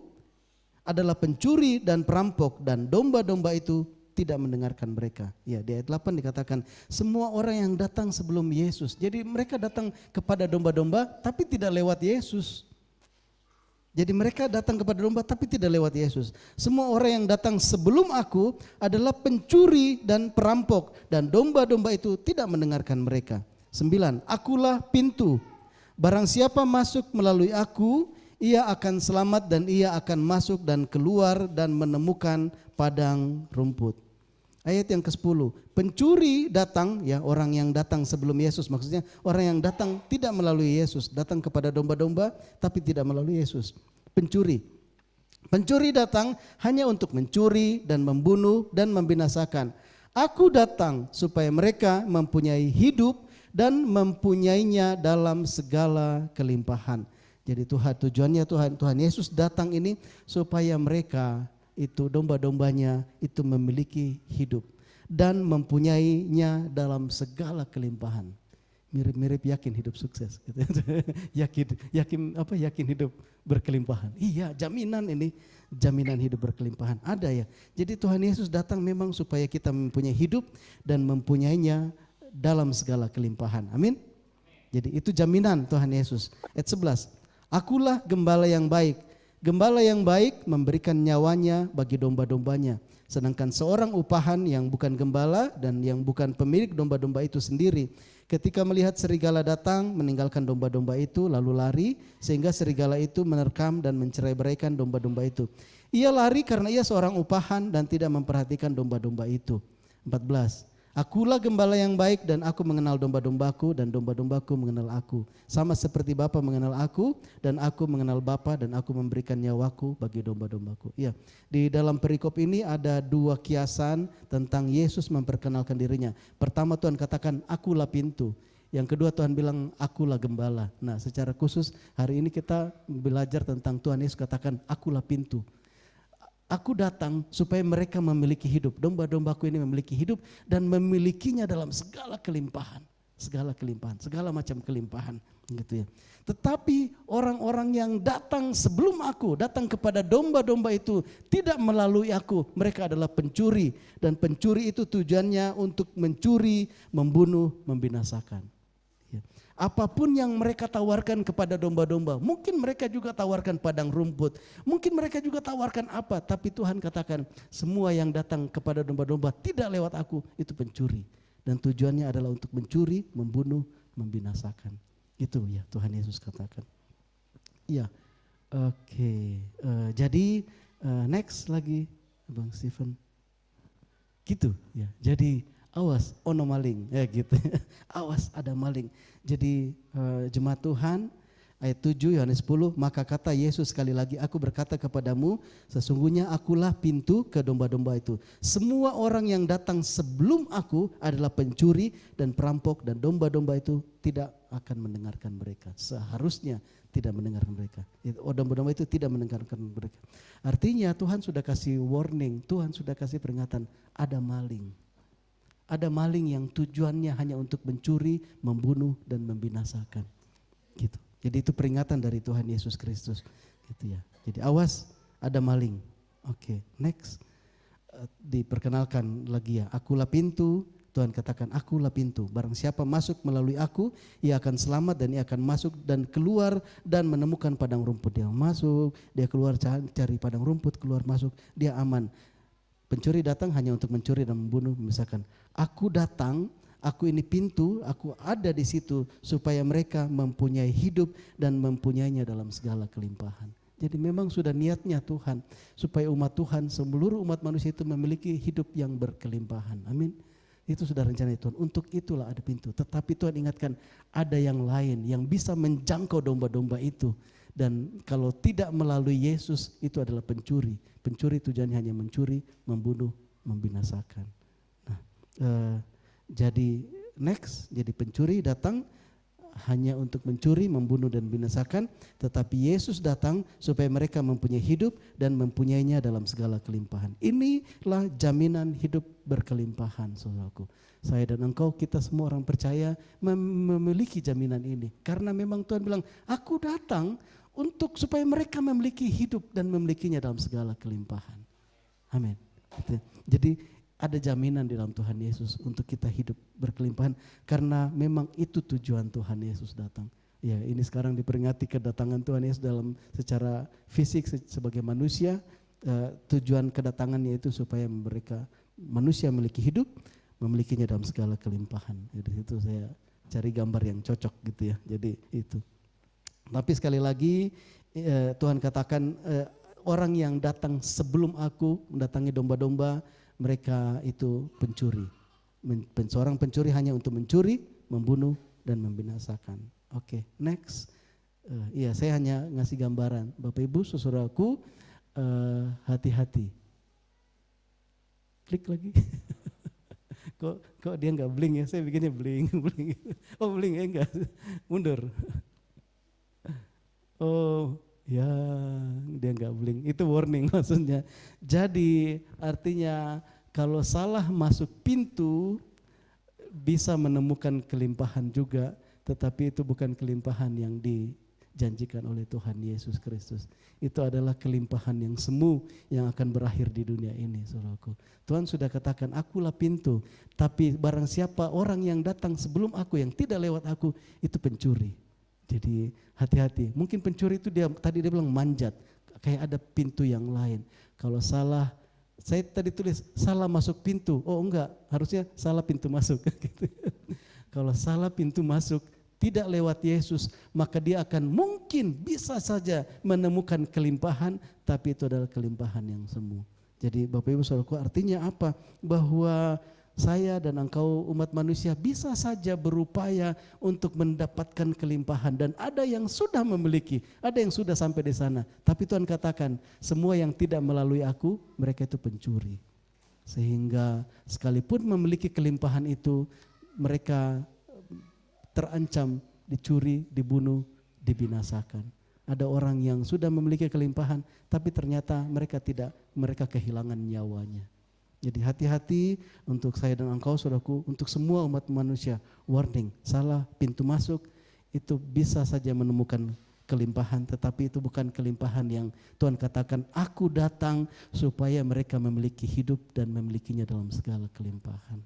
adalah pencuri dan perampok, dan domba-domba itu tidak mendengarkan mereka. Ya, di ayat 8 dikatakan semua orang yang datang sebelum Yesus. Jadi mereka datang kepada domba-domba tapi tidak lewat Yesus. Jadi mereka datang kepada domba tapi tidak lewat Yesus. Semua orang yang datang sebelum aku adalah pencuri dan perampok, dan domba-domba itu tidak mendengarkan mereka. 9, akulah pintu. Barang siapa masuk melalui aku, ia akan selamat dan ia akan masuk dan keluar dan menemukan padang rumput. Ayat yang ke-10, pencuri datang, ya orang yang datang sebelum Yesus, maksudnya orang yang datang tidak melalui Yesus, datang kepada domba-domba tapi tidak melalui Yesus. Pencuri datang hanya untuk mencuri dan membunuh dan membinasakan. Aku datang supaya mereka mempunyai hidup dan mempunyainya dalam segala kelimpahan. Jadi tujuannya Tuhan Yesus datang ini supaya mereka itu domba-dombanya itu memiliki hidup dan mempunyainya dalam segala kelimpahan. Mirip-mirip yakin hidup sukses gitu. Yakin hidup berkelimpahan. Iya, jaminan ini, jaminan hidup berkelimpahan ada ya. Jadi Tuhan Yesus datang memang supaya kita mempunyai hidup dan mempunyainya dalam segala kelimpahan. Amin. Jadi itu jaminan Tuhan Yesus. Ayat 11. Akulah gembala yang baik. Gembala yang baik memberikan nyawanya bagi domba-dombanya. Sedangkan seorang upahan yang bukan gembala dan yang bukan pemilik domba-domba itu sendiri, ketika melihat serigala datang, meninggalkan domba-domba itu lalu lari, sehingga serigala itu menerkam dan mencerai-beraikan domba-domba itu. Ia lari karena ia seorang upahan dan tidak memperhatikan domba-domba itu. 14. Akulah gembala yang baik dan aku mengenal domba-dombaku dan domba-dombaku mengenal aku. Sama seperti Bapa mengenal aku dan aku mengenal Bapa dan aku memberikan nyawaku bagi domba-dombaku. Ya, di dalam perikop ini ada dua kiasan tentang Yesus memperkenalkan dirinya. Pertama Tuhan katakan akulah pintu. Yang kedua Tuhan bilang akulah gembala. Nah, secara khusus hari ini kita belajar tentang Tuhan Yesus katakan akulah pintu. Aku datang supaya mereka memiliki hidup. Domba-dombaku ini memiliki hidup dan memilikinya dalam segala kelimpahan. Segala macam kelimpahan. Gitu ya. Tetapi orang-orang yang datang sebelum aku, datang kepada domba-domba itu tidak melalui aku. Mereka adalah pencuri. Dan pencuri itu tujuannya untuk mencuri, membunuh, membinasakan. Ya. Apapun yang mereka tawarkan kepada domba-domba, mungkin mereka juga tawarkan padang rumput, mungkin mereka juga tawarkan apa, tapi Tuhan katakan semua yang datang kepada domba-domba tidak lewat aku itu pencuri, dan tujuannya adalah untuk mencuri, membunuh, membinasakan. Itu ya Tuhan Yesus katakan. Ya, oke. Jadi next lagi Bang Stephen. Gitu ya. Jadi awas, ono maling, ya gitu. Awas ada maling. Jadi jemaat Tuhan, ayat 7 Yohanes 10, maka kata Yesus sekali lagi, aku berkata kepadamu, sesungguhnya akulah pintu ke domba-domba itu. Semua orang yang datang sebelum aku adalah pencuri dan perampok, dan domba-domba itu tidak akan mendengarkan mereka. Seharusnya tidak mendengarkan mereka. Domba-domba itu tidak mendengarkan mereka. Artinya Tuhan sudah kasih warning, Tuhan sudah kasih peringatan, ada maling. Ada maling yang tujuannya hanya untuk mencuri, membunuh, dan membinasakan. Gitu. Jadi itu peringatan dari Tuhan Yesus Kristus. Gitu ya. Jadi awas, ada maling. Oke, next. Diperkenalkan lagi ya, akulah pintu. Tuhan katakan akulah pintu, barang siapa masuk melalui aku, ia akan selamat dan ia akan masuk dan keluar dan menemukan padang rumput. Dia masuk, dia keluar cari padang rumput, keluar masuk, dia aman. Pencuri datang hanya untuk mencuri dan membunuh, memisahkan. Aku datang, aku ini pintu, aku ada di situ supaya mereka mempunyai hidup dan mempunyainya dalam segala kelimpahan. Jadi memang sudah niatnya Tuhan supaya umat Tuhan, seluruh umat manusia itu memiliki hidup yang berkelimpahan. Amin. Itu sudah rencana Tuhan. Untuk itulah ada pintu. Tetapi Tuhan ingatkan ada yang lain yang bisa menjangkau domba-domba itu. Dan kalau tidak melalui Yesus itu adalah pencuri. Pencuri tujuannya hanya mencuri, membunuh, membinasakan. Nah, jadi next, jadi pencuri datang hanya untuk mencuri, membunuh dan binasakan, tetapi Yesus datang supaya mereka mempunyai hidup dan mempunyainya dalam segala kelimpahan. Inilah jaminan hidup berkelimpahan, saudaraku. Saya dan engkau, kita semua orang percaya memiliki jaminan ini. Karena memang Tuhan bilang, aku datang untuk supaya mereka memiliki hidup dan memilikinya dalam segala kelimpahan. Amin. Jadi ada jaminan di dalam Tuhan Yesus untuk kita hidup berkelimpahan karena memang itu tujuan Tuhan Yesus datang. Ya, ini sekarang diperingati kedatangan Tuhan Yesus dalam secara fisik sebagai manusia. Tujuan kedatangannya itu supaya mereka manusia memiliki hidup, memilikinya dalam segala kelimpahan. Jadi itu saya cari gambar yang cocok gitu ya. Jadi itu. Tapi sekali lagi Tuhan katakan orang yang datang sebelum aku mendatangi domba-domba, mereka itu pencuri. Seorang pencuri hanya untuk mencuri, membunuh, dan membinasakan. Oke, next. Iya, saya hanya ngasih gambaran. Bapak Ibu, saudaraku, hati-hati. Klik lagi. Kok dia nggak bling ya? Saya bikinnya bling, bling. Oh bling ya enggak, mundur. Oh. Ya, dia nggak bling. Itu warning maksudnya. Jadi artinya kalau salah masuk pintu bisa menemukan kelimpahan juga, tetapi itu bukan kelimpahan yang dijanjikan oleh Tuhan Yesus Kristus. Itu adalah kelimpahan yang semu yang akan berakhir di dunia ini, saudaraku. Tuhan sudah katakan, akulah pintu, tapi barang siapa orang yang datang sebelum aku, yang tidak lewat aku, itu pencuri. Jadi hati-hati, mungkin pencuri itu tadi dia bilang manjat, kayak ada pintu yang lain. Kalau salah, saya tadi tulis salah masuk pintu, oh enggak, harusnya salah pintu masuk. Kalau salah pintu masuk, tidak lewat Yesus, maka dia akan mungkin bisa saja menemukan kelimpahan, tapi itu adalah kelimpahan yang semu. Jadi Bapak Ibu Saudaraku, artinya apa? Bahwa saya dan engkau umat manusia bisa saja berupaya untuk mendapatkan kelimpahan, dan ada yang sudah memiliki, ada yang sudah sampai di sana. Tapi Tuhan katakan semua yang tidak melalui aku, mereka itu pencuri. Sehingga sekalipun memiliki kelimpahan itu, mereka terancam dicuri, dibunuh, dibinasakan. Ada orang yang sudah memiliki kelimpahan tapi ternyata mereka kehilangan nyawanya. Jadi hati-hati untuk saya dan engkau, saudaraku, untuk semua umat manusia. Warning, salah pintu masuk itu bisa saja menemukan kelimpahan, tetapi itu bukan kelimpahan yang Tuhan katakan, aku datang supaya mereka memiliki hidup dan memilikinya dalam segala kelimpahan.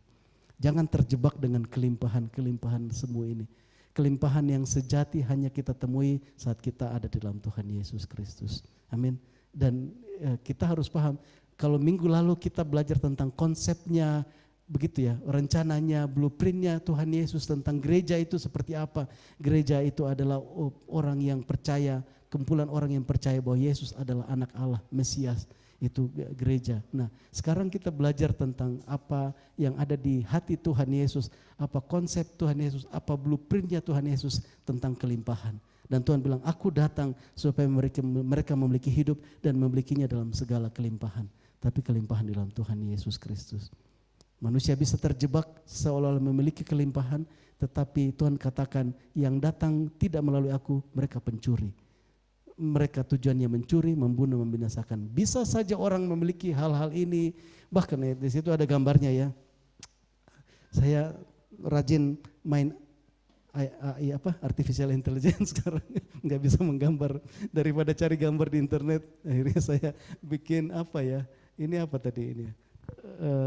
Jangan terjebak dengan kelimpahan-kelimpahan semua ini. Kelimpahan yang sejati hanya kita temui saat kita ada di dalam Tuhan Yesus Kristus. Amin. Dan kita harus paham, kalau minggu lalu kita belajar tentang konsepnya, begitu ya, rencananya, blueprintnya Tuhan Yesus tentang gereja itu seperti apa. Gereja itu adalah orang yang percaya, kumpulan orang yang percaya bahwa Yesus adalah anak Allah, Mesias, itu gereja. Nah, sekarang kita belajar tentang apa yang ada di hati Tuhan Yesus, apa konsep Tuhan Yesus, apa blueprintnya Tuhan Yesus tentang kelimpahan. Dan Tuhan bilang, aku datang supaya mereka memiliki hidup dan memilikinya dalam segala kelimpahan. Tapi kelimpahan di dalam Tuhan Yesus Kristus. Manusia bisa terjebak seolah-olah memiliki kelimpahan, tetapi Tuhan katakan yang datang tidak melalui aku, mereka pencuri. Mereka tujuannya mencuri, membunuh, membinasakan. Bisa saja orang memiliki hal-hal ini, bahkan di situ ada gambarnya ya. Saya rajin main artificial intelligence sekarang nggak bisa menggambar, daripada cari gambar di internet akhirnya saya bikin ini apa tadi ini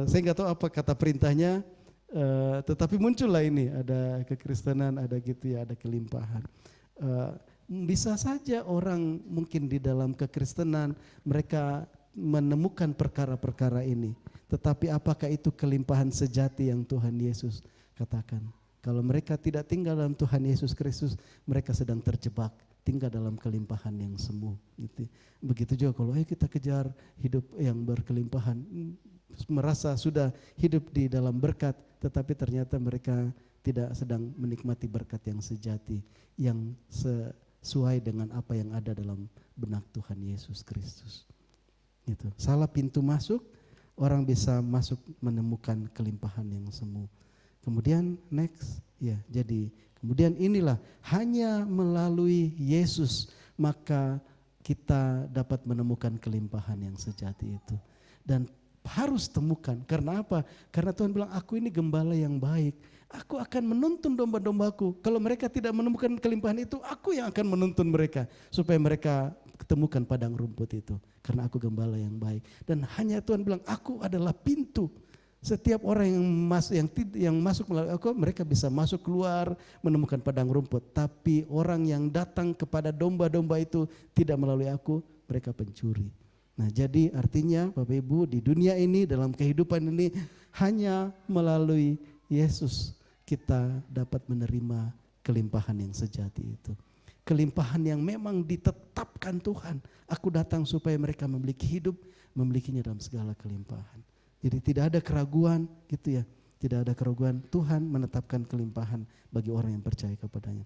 saya nggak tahu apa kata perintahnya, tetapi muncullah ini ada kekristenan, ada gitu ya, ada kelimpahan. Bisa saja orang mungkin di dalam kekristenan mereka menemukan perkara-perkara ini, tetapi apakah itu kelimpahan sejati yang Tuhan Yesus katakan? Kalau mereka tidak tinggal dalam Tuhan Yesus Kristus, mereka sedang terjebak, tinggal dalam kelimpahan yang semu. Gitu. Begitu juga kalau kita kejar hidup yang berkelimpahan, merasa sudah hidup di dalam berkat, tetapi ternyata mereka tidak sedang menikmati berkat yang sejati, yang sesuai dengan apa yang ada dalam benak Tuhan Yesus Kristus. Gitu. Salah pintu masuk, orang bisa masuk menemukan kelimpahan yang semu. Kemudian next, jadi kemudian inilah hanya melalui Yesus maka kita dapat menemukan kelimpahan yang sejati itu. Dan harus temukan, karena apa? Karena Tuhan bilang, aku ini gembala yang baik, aku akan menuntun domba-dombaku. Kalau mereka tidak menemukan kelimpahan itu, aku yang akan menuntun mereka supaya mereka ketemukan padang rumput itu. Karena aku gembala yang baik. Dan hanya Tuhan bilang, aku adalah pintu. Setiap orang yang masuk melalui aku, mereka bisa masuk keluar menemukan padang rumput. Tapi orang yang datang kepada domba-domba itu tidak melalui aku, mereka pencuri. Nah, jadi artinya Bapak Ibu, di dunia ini, dalam kehidupan ini, hanya melalui Yesus kita dapat menerima kelimpahan yang sejati itu. Kelimpahan yang memang ditetapkan Tuhan. Aku datang supaya mereka memiliki hidup, memilikinya dalam segala kelimpahan. Jadi tidak ada keraguan gitu ya. Tidak ada keraguan, Tuhan menetapkan kelimpahan bagi orang yang percaya kepadanya.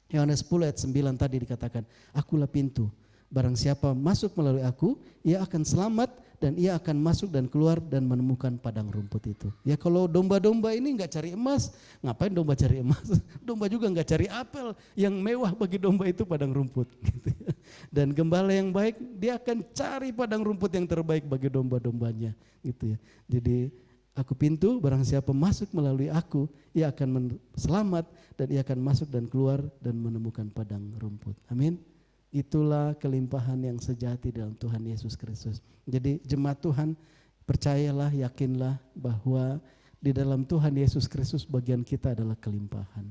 Yohanes 10 ayat 9 tadi dikatakan, akulah pintu. Barang siapa masuk melalui aku, ia akan selamat dan ia akan masuk dan keluar dan menemukan padang rumput itu. Ya kalau domba-domba ini enggak cari emas, ngapain domba cari emas? Domba juga enggak cari apel, yang mewah bagi domba itu padang rumput. Gitu ya. Dan gembala yang baik, dia akan cari padang rumput yang terbaik bagi domba-dombanya. Gitu ya. Jadi aku pintu, barang siapa masuk melalui aku, ia akan selamat dan ia akan masuk dan keluar dan menemukan padang rumput. Amin. Itulah kelimpahan yang sejati dalam Tuhan Yesus Kristus. Jadi jemaat Tuhan, percayalah, yakinlah bahwa di dalam Tuhan Yesus Kristus bagian kita adalah kelimpahan.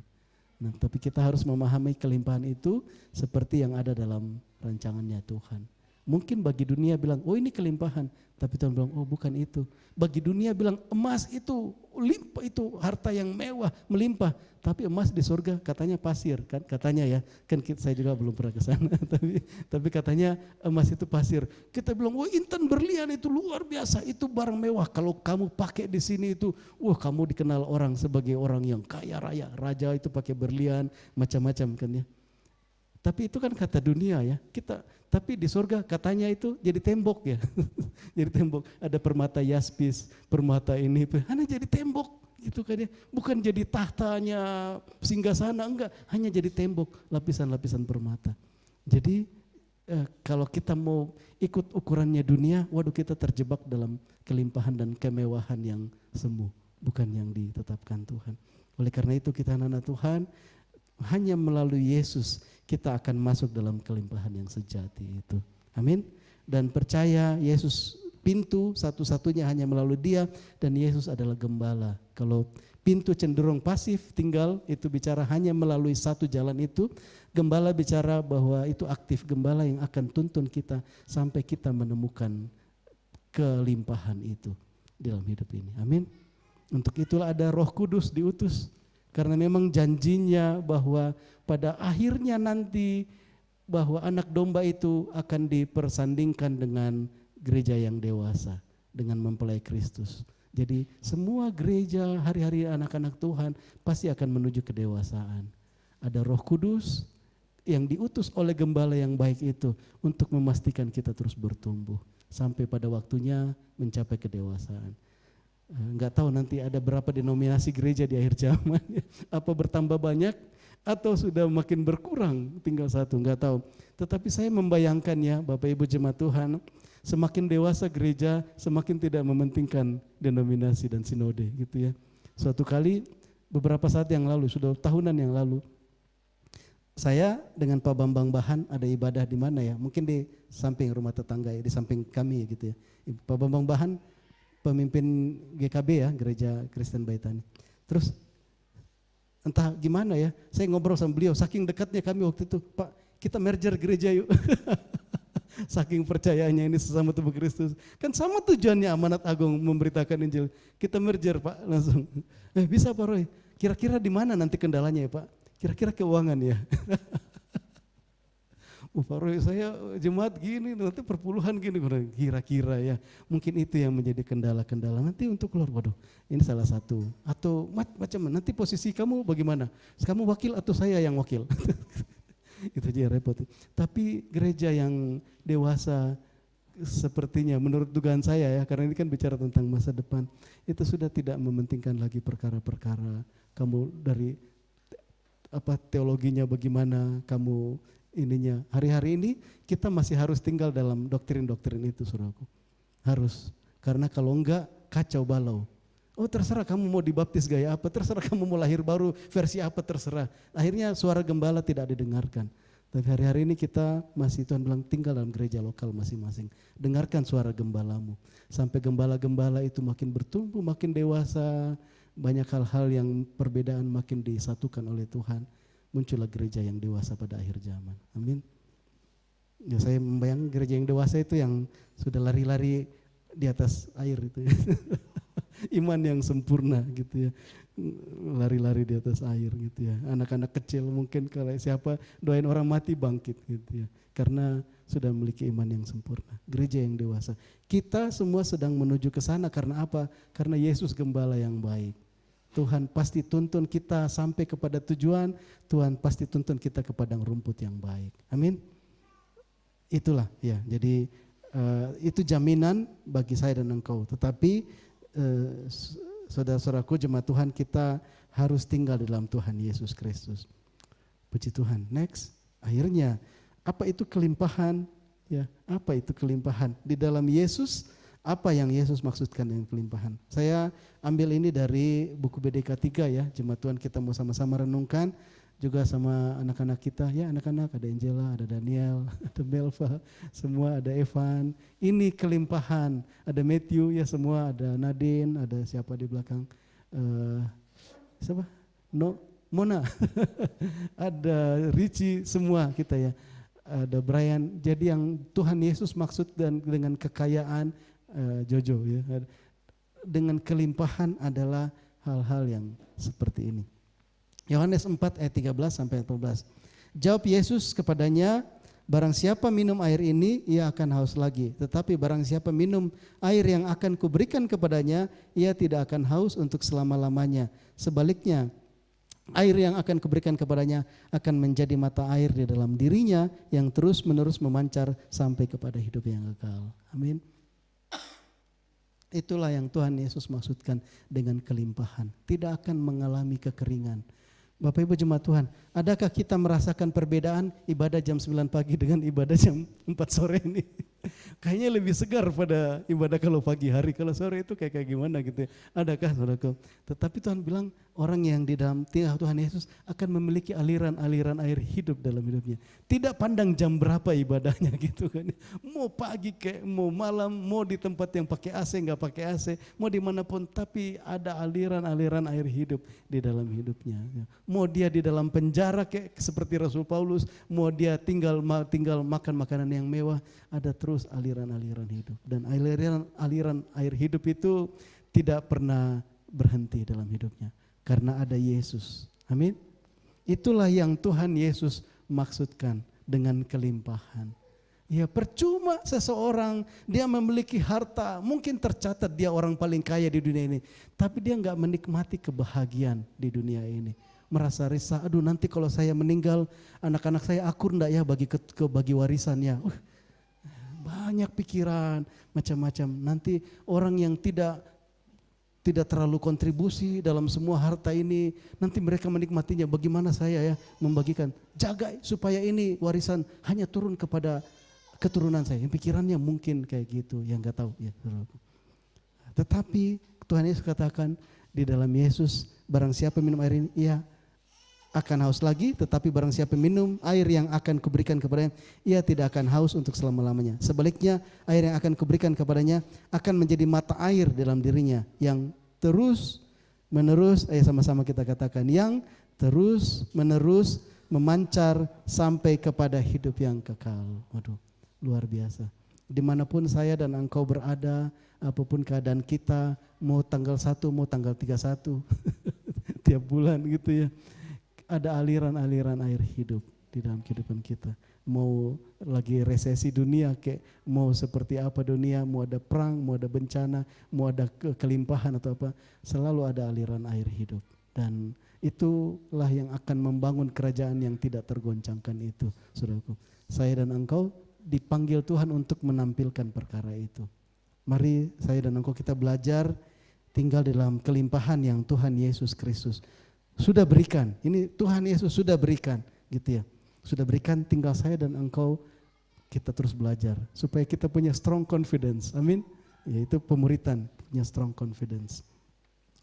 Nah, tapi kita harus memahami kelimpahan itu seperti yang ada dalam rancangannya Tuhan. Mungkin bagi dunia bilang, oh ini kelimpahan. Tapi Tuhan bilang, oh bukan itu. Bagi dunia bilang emas itu limpah, itu harta yang mewah, melimpah. Tapi emas di surga katanya pasir, kan? Katanya ya, kan saya juga belum pernah ke sana. tapi katanya emas itu pasir. Kita bilang, oh intan berlian itu luar biasa, itu barang mewah. Kalau kamu pakai di sini itu, wah kamu dikenal orang sebagai orang yang kaya raya. Raja itu pakai berlian, macam-macam kan ya. Tapi itu kan kata dunia ya, tapi di surga katanya itu jadi tembok ya. Jadi tembok, ada permata yaspis, permata ini, hanya jadi tembok gitu kan ya. Bukan jadi tahtanya singgasana, enggak, hanya jadi tembok, lapisan-lapisan permata. Jadi kalau kita mau ikut ukurannya dunia, waduh kita terjebak dalam kelimpahan dan kemewahan yang semu, bukan yang ditetapkan Tuhan. Oleh karena itu kita anak-anak Tuhan, hanya melalui Yesus kita akan masuk dalam kelimpahan yang sejati itu. Amin. Dan percaya Yesus pintu satu-satunya hanya melalui Dia, dan Yesus adalah gembala. Kalau pintu cenderung pasif, tinggal itu bicara hanya melalui satu jalan itu, gembala bicara bahwa itu aktif, gembala yang akan tuntun kita sampai kita menemukan kelimpahan itu dalam hidup ini. Amin. Untuk itulah ada Roh Kudus diutus. Karena memang janjinya bahwa pada akhirnya nanti bahwa anak domba itu akan dipersandingkan dengan gereja yang dewasa, dengan mempelai Kristus. Jadi semua gereja hari-hari anak-anak Tuhan pasti akan menuju kedewasaan. Ada Roh Kudus yang diutus oleh gembala yang baik itu untuk memastikan kita terus bertumbuh sampai pada waktunya mencapai kedewasaan. Enggak tahu nanti ada berapa denominasi gereja di akhir zaman, apa bertambah banyak atau sudah makin berkurang, tinggal satu, enggak tahu. Tetapi saya membayangkan ya Bapak Ibu jemaat Tuhan, semakin dewasa gereja semakin tidak mementingkan denominasi dan sinode gitu ya. Suatu kali beberapa saat yang lalu, sudah tahunan yang lalu, saya dengan Pak Bambang Bahan ada ibadah di mana ya? Mungkin di samping rumah tetangga ya, di samping kami gitu ya. Pak Bambang Bahan pemimpin GKB ya, Gereja Kristen Baitani. Terus entah gimana ya, saya ngobrol sama beliau, saking dekatnya kami waktu itu, Pak kita merger gereja yuk. Saking percayaannya ini sesama tubuh Kristus. Kan sama tujuannya Amanat Agung memberitakan Injil. Kita merger Pak langsung. Bisa Pak Roy, kira-kira di mana nanti kendalanya ya Pak? Kira-kira keuangan ya. Pak Roy saya jemaat gini, nanti perpuluhan gini. Kira-kira ya, mungkin itu yang menjadi kendala-kendala. Nanti untuk keluar, waduh ini salah satu. Atau macam nanti posisi kamu bagaimana? Kamu wakil atau saya yang wakil? Itu aja repot. Tapi gereja yang dewasa sepertinya menurut dugaan saya ya, karena ini kan bicara tentang masa depan, itu sudah tidak mementingkan lagi perkara-perkara kamu dari teologinya bagaimana, kamu ininya. Hari-hari ini kita masih harus tinggal dalam doktrin-doktrin itu, saudaraku. Harus, karena kalau enggak kacau balau. Oh terserah kamu mau dibaptis gaya apa, terserah kamu mau lahir baru versi apa, terserah. Akhirnya suara gembala tidak didengarkan. Tapi hari-hari ini kita masih, Tuhan bilang tinggal dalam gereja lokal masing-masing. Dengarkan suara gembalamu. Sampai gembala-gembala itu makin bertumbuh, makin dewasa. Banyak hal-hal yang perbedaan makin disatukan oleh Tuhan. Muncullah gereja yang dewasa pada akhir zaman. Amin. Ya, saya membayangkan gereja yang dewasa itu yang sudah lari-lari di atas air itu ya. Iman yang sempurna gitu ya. Lari-lari di atas air gitu ya. Anak-anak kecil mungkin kalau siapa doain orang mati bangkit gitu ya. Karena sudah memiliki iman yang sempurna. Gereja yang dewasa. Kita semua sedang menuju ke sana karena apa? Karena Yesus gembala yang baik. Tuhan pasti tuntun kita sampai kepada tujuan. Tuhan pasti tuntun kita ke padang rumput yang baik. Amin. Itulah ya. Jadi itu jaminan bagi saya dan engkau. Tetapi saudara-saudaraku jemaat Tuhan, kita harus tinggal di dalam Tuhan Yesus Kristus. Puji Tuhan. Next, akhirnya apa itu kelimpahan? Ya, apa itu kelimpahan? Di dalam Yesus, apa yang Yesus maksudkan dengan kelimpahan? Saya ambil ini dari buku BDK 3 ya, jemaat Tuhan, kita mau sama-sama renungkan juga sama anak-anak kita ya, anak-anak ada Angela, ada Daniel, ada Melva, semua ada Evan. Ini kelimpahan, ada Matthew ya, semua ada Nadine, ada siapa di belakang? Siapa? Mona, ada Richie, semua kita ya. Ada Brian. Jadi yang Tuhan Yesus maksud dan dengan kekayaan Jojo ya, dengan kelimpahan adalah hal-hal yang seperti ini. Yohanes 4 ayat 13 sampai 14. Jawab Yesus kepadanya, barang siapa minum air ini, ia akan haus lagi. Tetapi barang siapa minum air yang akan kuberikan kepadanya, ia tidak akan haus untuk selama-lamanya. Sebaliknya, air yang akan kuberikan kepadanya akan menjadi mata air di dalam dirinya yang terus-menerus memancar sampai kepada hidup yang kekal. Amin. Itulah yang Tuhan Yesus maksudkan dengan kelimpahan. Tidak akan mengalami kekeringan. Bapak Ibu jemaat Tuhan, adakah kita merasakan perbedaan ibadah jam 9 pagi dengan ibadah jam 4 sore ini? Kayaknya lebih segar pada ibadah kalau pagi hari, kalau sore itu kayak gimana gitu ya. Adakah saudaraku? Tetapi Tuhan bilang orang yang di dalam Tuhan Yesus akan memiliki aliran-aliran air hidup dalam hidupnya. Tidak pandang jam berapa ibadahnya gitu kan. Mau pagi kayak mau malam, mau di tempat yang pakai AC, nggak pakai AC, mau dimanapun, tapi ada aliran-aliran air hidup di dalam hidupnya. Mau dia di dalam penjara kayak seperti Rasul Paulus, mau dia tinggal makan makanan yang mewah, ada terus aliran-aliran hidup. Dan aliran air hidup itu tidak pernah berhenti dalam hidupnya. Karena ada Yesus. Amin. Itulah yang Tuhan Yesus maksudkan dengan kelimpahan. Ya percuma seseorang dia memiliki harta, mungkin tercatat dia orang paling kaya di dunia ini. Tapi dia gak menikmati kebahagiaan di dunia ini. Merasa risah, aduh nanti kalau saya meninggal anak-anak saya akur enggak ya bagi warisannya. Banyak pikiran macam-macam. Nanti orang yang tidak terlalu kontribusi dalam semua harta ini, nanti mereka menikmatinya. Bagaimana saya ya membagikan? Jaga supaya ini warisan hanya turun kepada keturunan saya. Yang pikirannya mungkin kayak gitu, yang nggak tahu ya. Tetapi Tuhan Yesus katakan di dalam Yesus barang siapa minum air ini, ia akan haus lagi, tetapi barang siapa minum air yang akan kuberikan kepadanya, ia tidak akan haus untuk selama-lamanya. Sebaliknya, air yang akan kuberikan kepadanya akan menjadi mata air dalam dirinya yang terus menerus, sama-sama kita katakan, yang terus menerus memancar sampai kepada hidup yang kekal. Waduh, luar biasa. Dimanapun saya dan engkau berada, apapun keadaan kita, mau tanggal 1, mau tanggal 31, tiap bulan gitu ya, ada aliran-aliran air hidup di dalam kehidupan kita. Mau lagi resesi dunia, kayak mau seperti apa dunia, mau ada perang, mau ada bencana, mau ada kelimpahan atau apa, selalu ada aliran air hidup. Dan itulah yang akan membangun kerajaan yang tidak tergoncangkan itu, saudaraku. Saya dan engkau dipanggil Tuhan untuk menampilkan perkara itu. Mari saya dan engkau kita belajar tinggal dalam kelimpahan yang Tuhan Yesus Kristus sudah berikan. Ini Tuhan Yesus sudah berikan, gitu ya. Sudah berikan, tinggal saya dan engkau kita terus belajar supaya kita punya strong confidence. Amin. Yaitu pemuritan, punya strong confidence.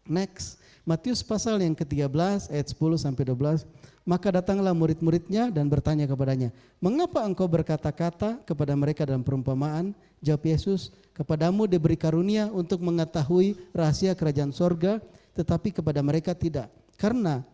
Next, Matius pasal yang ke-13 ayat 10 sampai 12. Maka datanglah murid-muridnya dan bertanya kepadanya, "Mengapa engkau berkata-kata kepada mereka dalam perumpamaan?" Jawab Yesus, "Kepadamu diberi karunia untuk mengetahui rahasia kerajaan sorga, tetapi kepada mereka tidak. Karena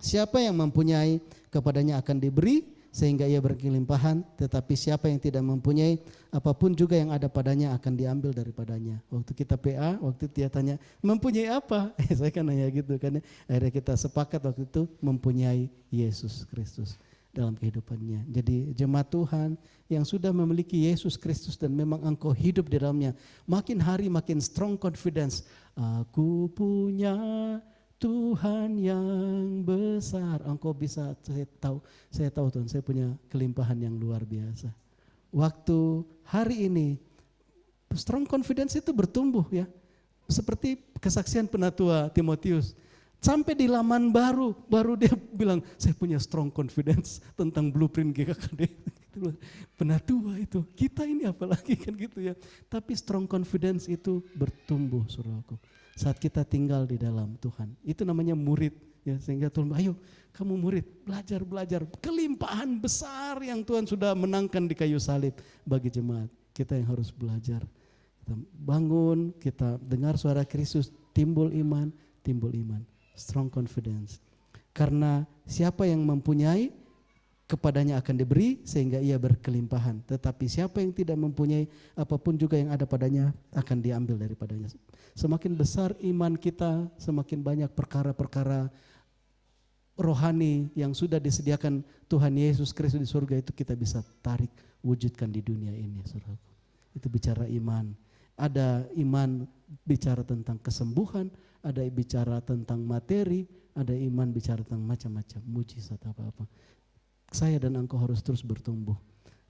siapa yang mempunyai kepadanya akan diberi sehingga ia berkelimpahan, tetapi siapa yang tidak mempunyai, apapun juga yang ada padanya akan diambil daripadanya." Waktu kita PA, waktu dia tanya, "Mempunyai apa?" Saya kan nanya gitu kan. Akhirnya kita sepakat waktu itu mempunyai Yesus Kristus dalam kehidupannya. Jadi jemaat Tuhan yang sudah memiliki Yesus Kristus dan memang engkau hidup di dalamnya, makin hari makin strong confidence. Aku punya Tuhan yang besar. Engkau bisa, saya tahu Tuhan, saya punya kelimpahan yang luar biasa. Waktu hari ini strong confidence itu bertumbuh ya. Seperti kesaksian penatua Timotius. Sampai di laman baru dia bilang, "Saya punya strong confidence tentang blueprint GKKD." Penatua itu, kita ini apalagi kan gitu ya. Tapi strong confidence itu bertumbuh, saudaraku. Saat kita tinggal di dalam Tuhan, itu namanya murid ya, sehingga Tuhan, "Ayo kamu murid, belajar, kelimpahan besar yang Tuhan sudah menangkan di kayu salib." Bagi jemaat kita yang harus belajar, kita bangun, kita dengar suara Kristus, timbul iman, strong confidence. Karena siapa yang mempunyai, kepadanya akan diberi sehingga ia berkelimpahan. Tetapi siapa yang tidak mempunyai, apapun juga yang ada padanya akan diambil daripadanya. Semakin besar iman kita, semakin banyak perkara-perkara rohani yang sudah disediakan Tuhan Yesus Kristus di surga itu kita bisa tarik, wujudkan di dunia ini, saudaraku. Itu bicara iman. Ada iman bicara tentang kesembuhan, ada bicara tentang materi, ada iman bicara tentang macam-macam mujizat apa-apa. Saya dan engkau harus terus bertumbuh.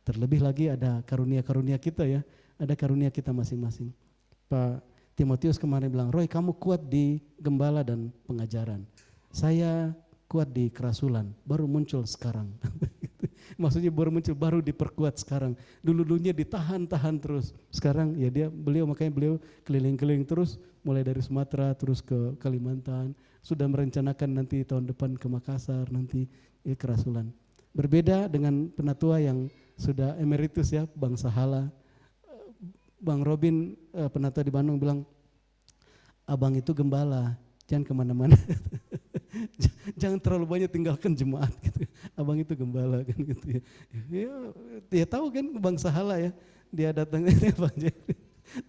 Terlebih lagi ada karunia-karunia kita ya, ada karunia kita masing-masing. Pak Timotius kemarin bilang, "Roy, kamu kuat di gembala dan pengajaran. Saya kuat di kerasulan, baru muncul sekarang." Maksudnya baru muncul, baru diperkuat sekarang. Dulu-dulunya ditahan-tahan terus. Sekarang ya makanya beliau keliling-keliling terus, mulai dari Sumatera terus ke Kalimantan. Sudah merencanakan nanti tahun depan ke Makassar, nanti kerasulan. Berbeda dengan penatua yang sudah emeritus ya, Bang Sahala. Bang Robin, penatua di Bandung bilang, "Abang itu gembala, jangan kemana-mana." Jangan terlalu banyak tinggalkan jemaat gitu. Abang itu gembala kan gitu ya. Ya tahu kan Bang Sahala ya, dia datang Bang Jerry.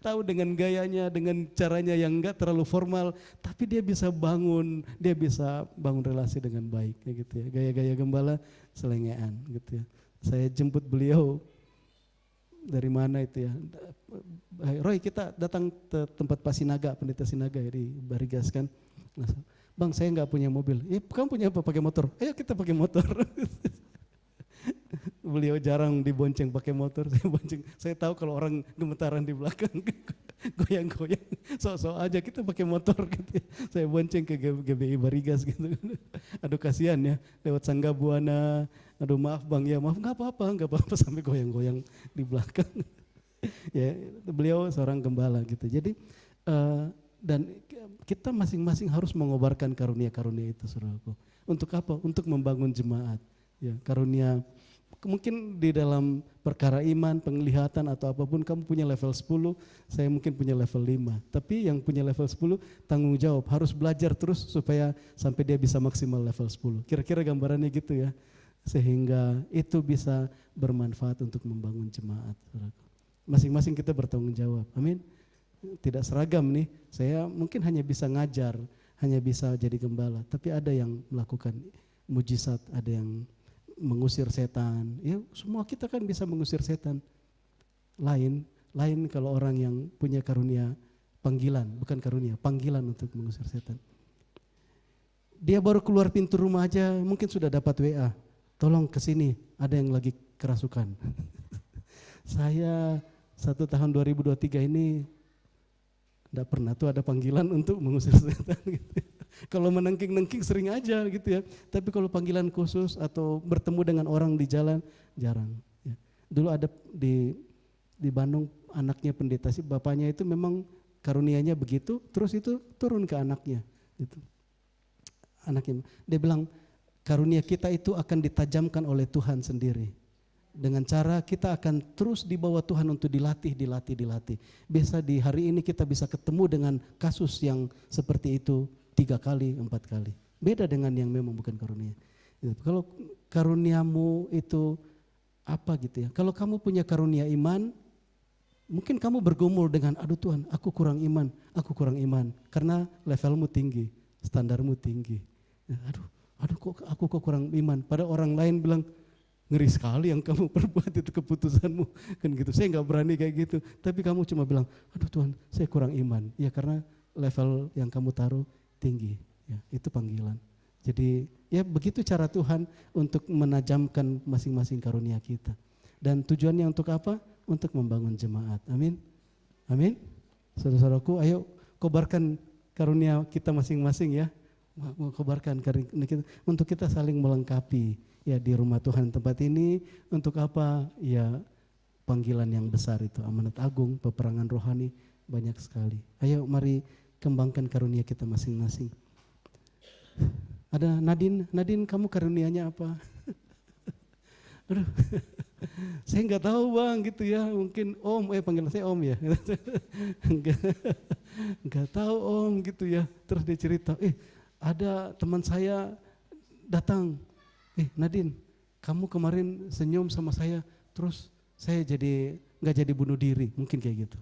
Tahu dengan gayanya, dengan caranya yang enggak terlalu formal, tapi dia bisa bangun relasi dengan baik gitu ya. Gaya-gaya gembala selengean gitu ya. Saya jemput beliau dari mana itu ya. Roy, kita datang ke tempat Pak Sinaga, pendeta Sinaga ya, di Barigas kan. "Bang, saya enggak punya mobil." "Kamu punya apa? Pakai motor?" "Ayo kita pakai motor." Beliau jarang dibonceng pakai motor, saya bonceng. Saya tahu kalau orang gemetaran di belakang, goyang-goyang, sok-sok aja kita pakai motor gitu ya. Saya bonceng ke GBI Barigas gitu. Aduh kasihan ya, lewat Sangga Buana, aduh maaf Bang ya, maaf, nggak apa-apa sampai goyang-goyang di belakang. Ya, beliau seorang gembala gitu. Jadi Dan kita masing-masing harus mengobarkan karunia-karunia itu, saudaraku. Untuk apa? Untuk membangun jemaat. Ya, karunia mungkin di dalam perkara iman, penglihatan atau apapun kamu punya level 10, saya mungkin punya level 5. Tapi yang punya level 10 tanggung jawab, harus belajar terus supaya sampai dia bisa maksimal level 10. Kira-kira gambarannya gitu ya. Sehingga itu bisa bermanfaat untuk membangun jemaat. Masing-masing kita bertanggung jawab. Amin. Tidak seragam nih, saya mungkin hanya bisa ngajar, hanya bisa jadi gembala. Tapi ada yang melakukan mujizat, ada yang mengusir setan. Ya, semua kita kan bisa mengusir setan. Lain kalau orang yang punya karunia panggilan, bukan karunia, panggilan untuk mengusir setan. Dia baru keluar pintu rumah aja mungkin sudah dapat WA. Tolong ke sini, ada yang lagi kerasukan. Saya 1 tahun 2023 ini enggak pernah tuh ada panggilan untuk mengusir setan gitu. Kalau menengking-nengking sering aja gitu ya. Tapi kalau panggilan khusus atau bertemu dengan orang di jalan jarang. Ya. Dulu ada di Bandung anaknya pendeta sih, bapaknya itu memang karunianya begitu, terus itu turun ke anaknya. Gitu. Anaknya, dia bilang karunia kita itu akan ditajamkan oleh Tuhan sendiri. Dengan cara kita akan terus dibawa Tuhan untuk dilatih. Biasa di hari ini kita bisa ketemu dengan kasus yang seperti itu 3 kali, 4 kali. Beda dengan yang memang bukan karunia. Kalau karuniamu itu apa gitu ya. Kalau kamu punya karunia iman, mungkin kamu bergumul dengan, aduh Tuhan aku kurang iman. Karena levelmu tinggi, standarmu tinggi. Aduh kok aku kurang iman. Pada orang lain bilang, ngeri sekali yang kamu perbuat itu keputusanmu. Kan gitu, saya gak berani kayak gitu. Tapi kamu cuma bilang, aduh Tuhan saya kurang iman. Ya karena level yang kamu taruh tinggi, ya, itu panggilan. Jadi ya begitu cara Tuhan untuk menajamkan masing-masing karunia kita. Dan tujuannya untuk apa? Untuk membangun jemaat. Amin. Amin. Saudara-saudaraku, ayo kobarkan karunia kita masing-masing ya. Kobarkan karunia kita untuk kita saling melengkapi ya di rumah Tuhan tempat ini. Untuk apa? Ya panggilan yang besar itu, amanat agung, peperangan rohani banyak sekali. Ayo mari kembangkan karunia kita masing-masing. Ada Nadine kamu karunianya apa? Aduh, saya nggak tahu bang gitu ya, mungkin om, panggilan saya om ya. Nggak tahu om gitu ya. Terus dia cerita, ada teman saya datang, Nadine kamu kemarin senyum sama saya, terus saya nggak jadi bunuh diri, mungkin kayak gitu.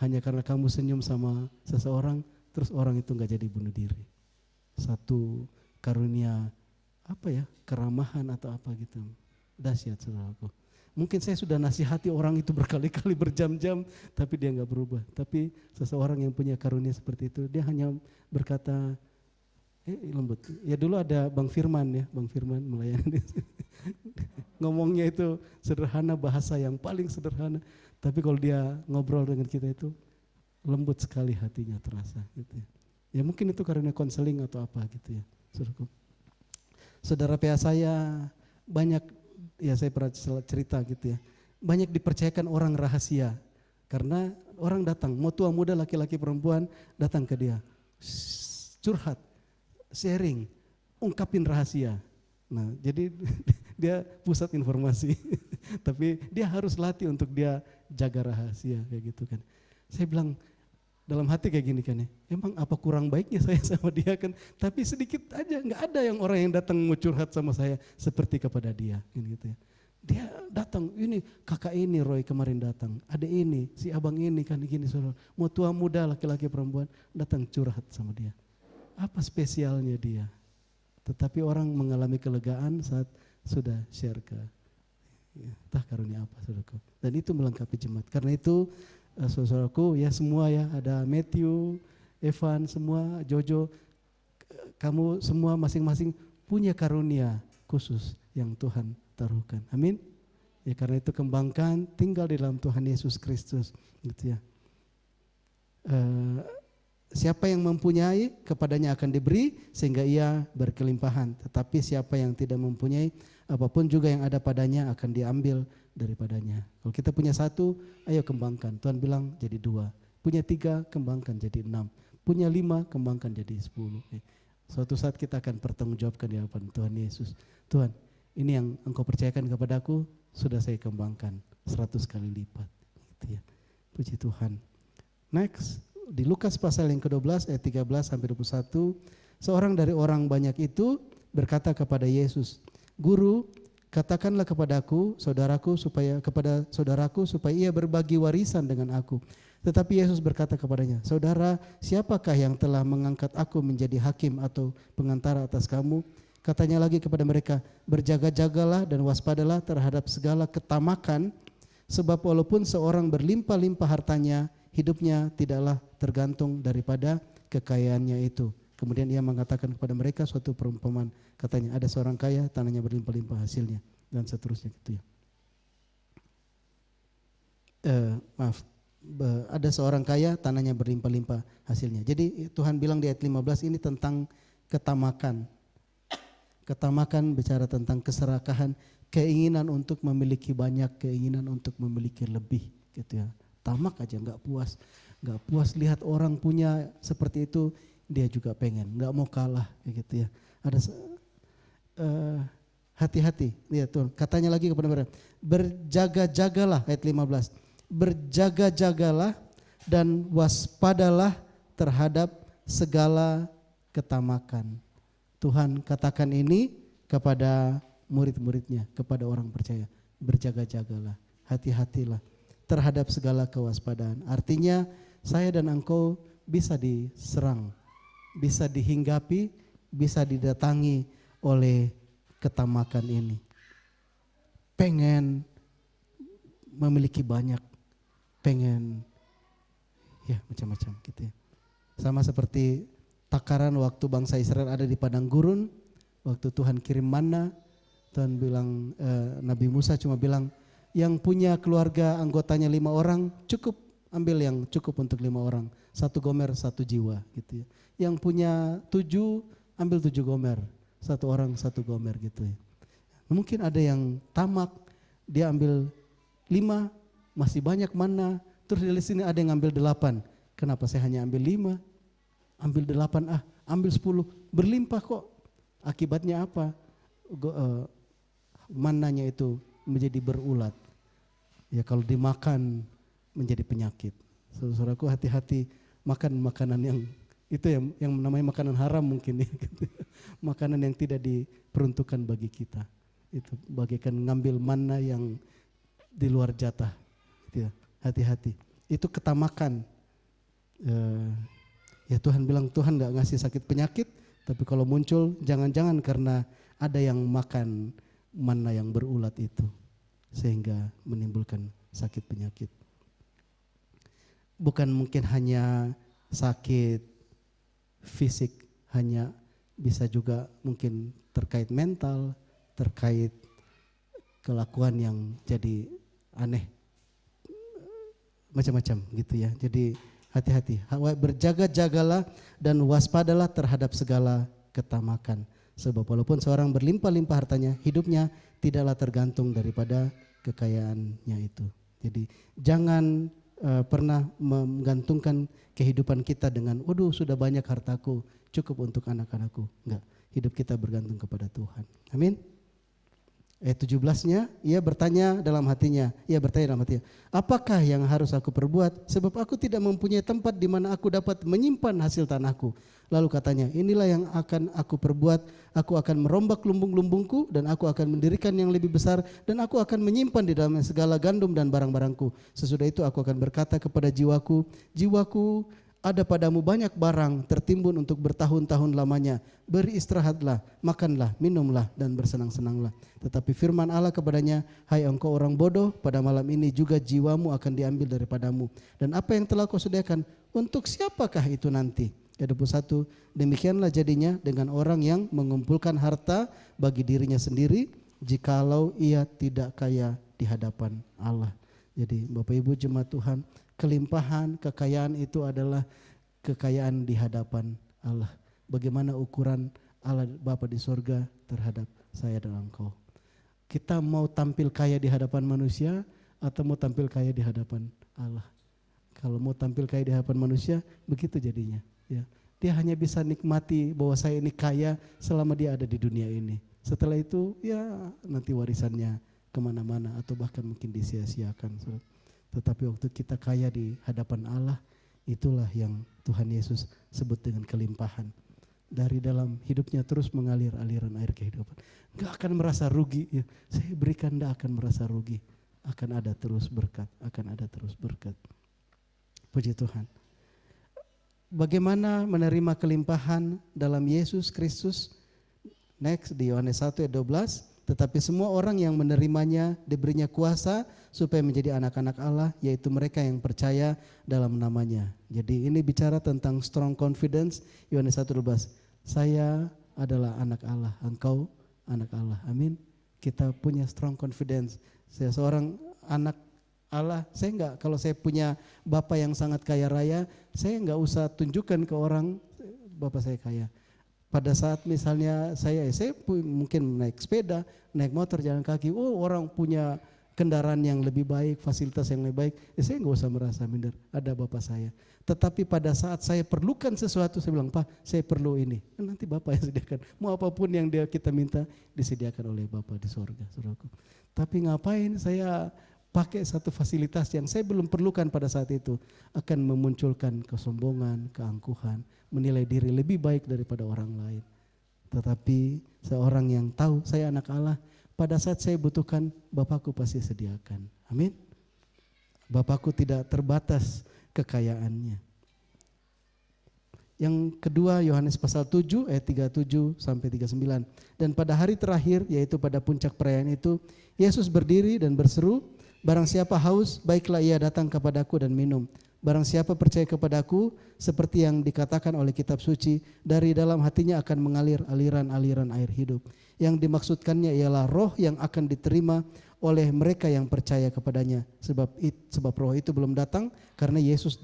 Hanya karena kamu senyum sama seseorang, terus orang itu nggak jadi bunuh diri. Satu karunia apa ya, keramahan atau apa gitu. Dahsyat saudaraku. Mungkin saya sudah nasihati orang itu berkali-kali berjam-jam, tapi dia nggak berubah. Tapi seseorang yang punya karunia seperti itu, dia hanya berkata, lembut. Ya dulu ada Bang Firman melayani. Ngomongnya itu sederhana, bahasa yang paling sederhana. Tapi kalau dia ngobrol dengan kita itu lembut sekali hatinya terasa gitu ya. Ya mungkin itu karena konseling atau apa gitu ya. Saudara PA saya banyak, ya saya pernah cerita gitu ya. Banyak dipercayakan orang rahasia. Karena orang datang, mau tua muda, laki-laki perempuan datang ke dia. Curhat, sharing, ungkapin rahasia. Nah jadi dia pusat informasi. Tapi dia harus latih untuk dia jaga rahasia kayak gitu kan. Saya bilang dalam hati kayak gini kan ya, emang apa kurang baiknya saya sama dia kan. Tapi sedikit aja, gak ada yang orang yang datang mau curhat sama saya seperti kepada dia gitu ya. Dia datang, ini kakak ini Roy kemarin datang, ada ini, si abang ini kan gini saudara. Mau tua muda, laki-laki perempuan datang curhat sama dia. Apa spesialnya dia? Tetapi orang mengalami kelegaan saat sudah share ke entah karunia apa saudaraku. Dan itu melengkapi jemaat. Karena itu saudaraku ya semua ya, ada Matthew, Evan, semua, Jojo, kamu semua masing-masing punya karunia khusus yang Tuhan taruhkan. Amin. Ya karena itu kembangkan, tinggal di dalam Tuhan Yesus Kristus gitu ya. Siapa yang mempunyai, kepadanya akan diberi sehingga ia berkelimpahan. Tetapi siapa yang tidak mempunyai, apapun juga yang ada padanya akan diambil daripadanya. Kalau kita punya satu, ayo kembangkan. Tuhan bilang jadi 2. Punya 3, kembangkan jadi 6. Punya 5, kembangkan jadi 10. Suatu saat kita akan pertanggungjawabkan di hadapan Tuhan Yesus. Tuhan, ini yang Engkau percayakan kepadaku, sudah saya kembangkan 100 kali lipat. Gitu ya. Puji Tuhan. Next, di Lukas pasal yang ke-12 ayat 13 sampai 21, seorang dari orang banyak itu berkata kepada Yesus, "Guru, katakanlah kepadaku, kepada saudaraku supaya ia berbagi warisan dengan aku." Tetapi Yesus berkata kepadanya, "Saudara, siapakah yang telah mengangkat aku menjadi hakim atau pengantara atas kamu?" Katanya lagi kepada mereka, "Berjaga-jagalah dan waspadalah terhadap segala ketamakan, sebab walaupun seorang berlimpah-limpah hartanya, hidupnya tidaklah tergantung daripada kekayaannya itu." Kemudian ia mengatakan kepada mereka suatu perumpamaan. Katanya, ada seorang kaya, tanahnya berlimpah-limpah hasilnya, dan seterusnya gitu ya. Ada seorang kaya, tanahnya berlimpah-limpah hasilnya. Jadi Tuhan bilang di ayat 15 ini tentang ketamakan. Ketamakan bicara tentang keserakahan, keinginan untuk memiliki banyak, keinginan untuk memiliki lebih gitu ya. Tamak aja, nggak puas lihat orang punya seperti itu, dia juga pengen, nggak mau kalah gitu ya. Ada hati-hati, lihat Tuhan. Katanya lagi kepada mereka, berjaga-jagalah, ayat 15. Berjaga-jagalah dan waspadalah terhadap segala ketamakan. Tuhan katakan ini kepada murid-muridnya, kepada orang percaya. Berjaga-jagalah, hati-hatilah terhadap segala kewaspadaan. Artinya saya dan engkau bisa diserang, bisa dihinggapi, bisa didatangi oleh ketamakan ini. Pengen memiliki banyak, pengen ya macam-macam gitu ya. Sama seperti takaran waktu bangsa Israel ada di padang gurun, waktu Tuhan kirim manna, Tuhan bilang, Nabi Musa cuma bilang, yang punya keluarga anggotanya 5 orang cukup, ambil yang cukup untuk 5 orang, 1 gomer 1 jiwa gitu ya. Yang punya 7, ambil 7 gomer, 1 orang 1 gomer gitu ya. Mungkin ada yang tamak, dia ambil 5, masih banyak mana, terus di sini ada yang ambil 8. Kenapa saya hanya ambil 5? Ambil 8, ambil 10, berlimpah kok. Akibatnya apa? Mananya itu menjadi berulat. Ya kalau dimakan menjadi penyakit. Saudaraku, hati-hati makan makanan yang itu yang namanya makanan haram mungkin ya. Makanan yang tidak diperuntukkan bagi kita. Itu bagaikan ngambil mana yang di luar jatah. Gitu ya. Hati-hati. Itu ketamakan. Ya Tuhan bilang, Tuhan gak ngasih sakit penyakit, tapi kalau muncul jangan-jangan karena ada yang makan mana yang berulat itu sehingga menimbulkan sakit penyakit. Bukan mungkin hanya sakit fisik, hanya bisa juga mungkin terkait mental, terkait kelakuan yang jadi aneh, macam-macam gitu ya. Jadi hati-hati, berjaga-jagalah dan waspadalah terhadap segala ketamakan. Sebab walaupun seorang berlimpah-limpah hartanya, hidupnya tidaklah tergantung daripada kekayaannya itu. Jadi jangan pernah menggantungkan kehidupan kita dengan, waduh sudah banyak hartaku, cukup untuk anak-anakku. Enggak, hidup kita bergantung kepada Tuhan. Amin. Ayat 17-nya, ia bertanya dalam hatinya, apakah yang harus aku perbuat? Sebab aku tidak mempunyai tempat di mana aku dapat menyimpan hasil tanahku. Lalu katanya, inilah yang akan aku perbuat, aku akan merombak lumbung-lumbungku dan aku akan mendirikan yang lebih besar dan aku akan menyimpan di dalamnya segala gandum dan barang-barangku. Sesudah itu aku akan berkata kepada jiwaku, jiwaku, ada padamu banyak barang tertimbun untuk bertahun-tahun lamanya. Beristirahatlah, makanlah, minumlah dan bersenang-senanglah. Tetapi firman Allah kepadanya, hai engkau orang bodoh, pada malam ini juga jiwamu akan diambil daripadamu. Dan apa yang telah kau sediakan, untuk siapakah itu nanti? Ayat 21, demikianlah jadinya dengan orang yang mengumpulkan harta bagi dirinya sendiri, jikalau ia tidak kaya di hadapan Allah. Jadi Bapak Ibu jemaat Tuhan, kelimpahan, kekayaan itu adalah kekayaan di hadapan Allah. Bagaimana ukuran Allah Bapa di sorga terhadap saya dan engkau. Kita mau tampil kaya di hadapan manusia atau mau tampil kaya di hadapan Allah? Kalau mau tampil kaya di hadapan manusia, begitu jadinya. Ya. Dia hanya bisa nikmati bahwa saya ini kaya selama dia ada di dunia ini. Setelah itu ya nanti warisannya kemana-mana atau bahkan mungkin disia-siakan. Tetapi waktu kita kaya di hadapan Allah, itulah yang Tuhan Yesus sebut dengan kelimpahan. Dari dalam hidupnya terus mengalir aliran air kehidupan. Gak akan merasa rugi. Ya. Saya berikan, gak akan merasa rugi. Akan ada terus berkat, akan ada terus berkat. Puji Tuhan. Bagaimana menerima kelimpahan dalam Yesus Kristus? Next di Yohanes 1 ayat 12. Tetapi semua orang yang menerimanya diberinya kuasa supaya menjadi anak-anak Allah, yaitu mereka yang percaya dalam namanya. Jadi ini bicara tentang strong confidence. Yohanes 1:12. Saya adalah anak Allah, engkau anak Allah. Amin. Kita punya strong confidence. Saya seorang anak Allah. Kalau saya punya bapak yang sangat kaya raya, saya nggak usah tunjukkan ke orang bapak saya kaya. Pada saat misalnya saya mungkin naik sepeda, naik motor, jalan kaki, orang punya kendaraan yang lebih baik, fasilitas yang lebih baik, saya nggak usah merasa minder, ada bapak saya. Tetapi pada saat saya perlukan sesuatu, saya bilang, Pak, saya perlu ini. Nanti bapak yang sediakan, mau apapun yang kita minta disediakan oleh bapak di sorga, saudaraku. Tapi ngapain saya pakai satu fasilitas yang saya belum perlukan pada saat itu, akan memunculkan kesombongan, keangkuhan, menilai diri lebih baik daripada orang lain. Tetapi seorang yang tahu saya anak Allah, pada saat saya butuhkan, Bapakku pasti sediakan. Amin. Bapakku tidak terbatas kekayaannya. Yang kedua, Yohanes pasal 7 ayat 37 sampai 39. Dan pada hari terakhir, yaitu pada puncak perayaan itu, Yesus berdiri dan berseru, barang siapa haus, baiklah ia datang kepadaku dan minum. Barang siapa percaya kepadaku, seperti yang dikatakan oleh kitab suci, dari dalam hatinya akan mengalir aliran-aliran air hidup. Yang dimaksudkannya ialah roh yang akan diterima oleh mereka yang percaya kepadanya. Sebab roh itu belum datang karena Yesus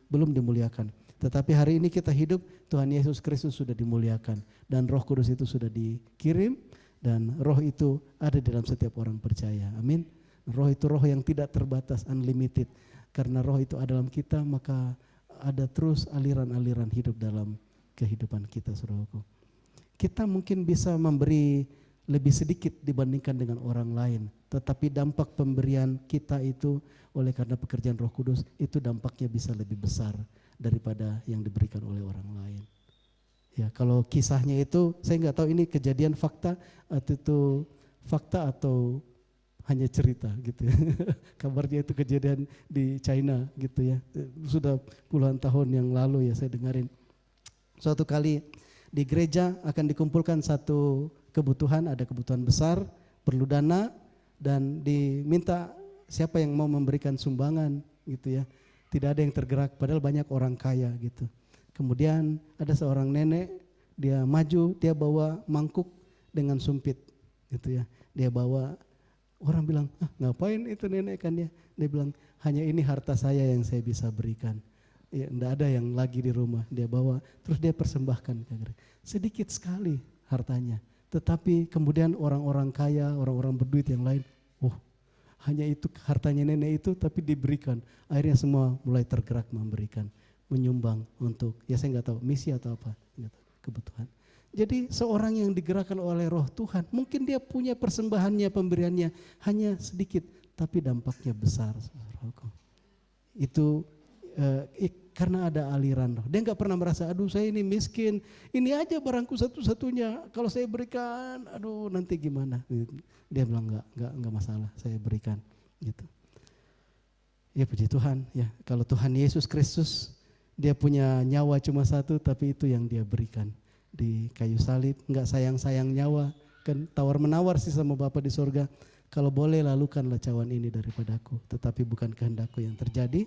belum dimuliakan. Tetapi hari ini kita hidup, Tuhan Yesus Kristus sudah dimuliakan. Dan Roh Kudus itu sudah dikirim, dan roh itu ada di dalam setiap orang percaya. Amin. Roh itu roh yang tidak terbatas, unlimited. Karena roh itu ada dalam kita, maka ada terus aliran-aliran hidup dalam kehidupan kita, saudaraku. Kita mungkin bisa memberi lebih sedikit dibandingkan dengan orang lain, tetapi dampak pemberian kita itu oleh karena pekerjaan Roh Kudus, itu dampaknya bisa lebih besar daripada yang diberikan oleh orang lain. Ya, kalau kisahnya itu, saya nggak tahu ini kejadian fakta atau hanya cerita gitu ya. Kabarnya itu kejadian di China gitu ya. Sudah puluhan tahun yang lalu ya saya dengarin. Suatu kali di gereja akan dikumpulkan satu kebutuhan, ada kebutuhan besar, perlu dana, dan diminta siapa yang mau memberikan sumbangan gitu ya. Tidak ada yang tergerak, padahal banyak orang kaya gitu. Kemudian ada seorang nenek, dia maju, dia bawa mangkuk dengan sumpit gitu ya. Dia bawa. Orang bilang, ngapain itu nenek kan ya? Dia bilang, hanya ini harta saya yang saya bisa berikan. Ya, enggak ada yang lagi di rumah. Dia bawa, terus dia persembahkan ke gereja. Sedikit sekali hartanya. Tetapi kemudian orang-orang kaya, orang-orang berduit yang lain, hanya itu hartanya nenek itu, tapi diberikan. Akhirnya semua mulai tergerak memberikan, menyumbang untuk, ya saya nggak tahu misi atau apa, nggak tahu, kebutuhan. Jadi seorang yang digerakkan oleh Roh Tuhan, mungkin dia punya persembahannya, pemberiannya hanya sedikit, tapi dampaknya besar. Itu karena ada aliran Roh. Dia nggak pernah merasa, aduh saya ini miskin, ini aja barangku satu-satunya. Kalau saya berikan, aduh nanti gimana? Dia bilang nggak masalah, saya berikan. Gitu. Ya puji Tuhan. Ya kalau Tuhan Yesus Kristus, dia punya nyawa cuma satu, tapi itu yang dia berikan. Di kayu salib, enggak sayang-sayang nyawa, kan tawar-menawar sih sama Bapa di sorga, kalau boleh lalukanlah cawan ini daripadaku, tetapi bukan kehendakku yang terjadi,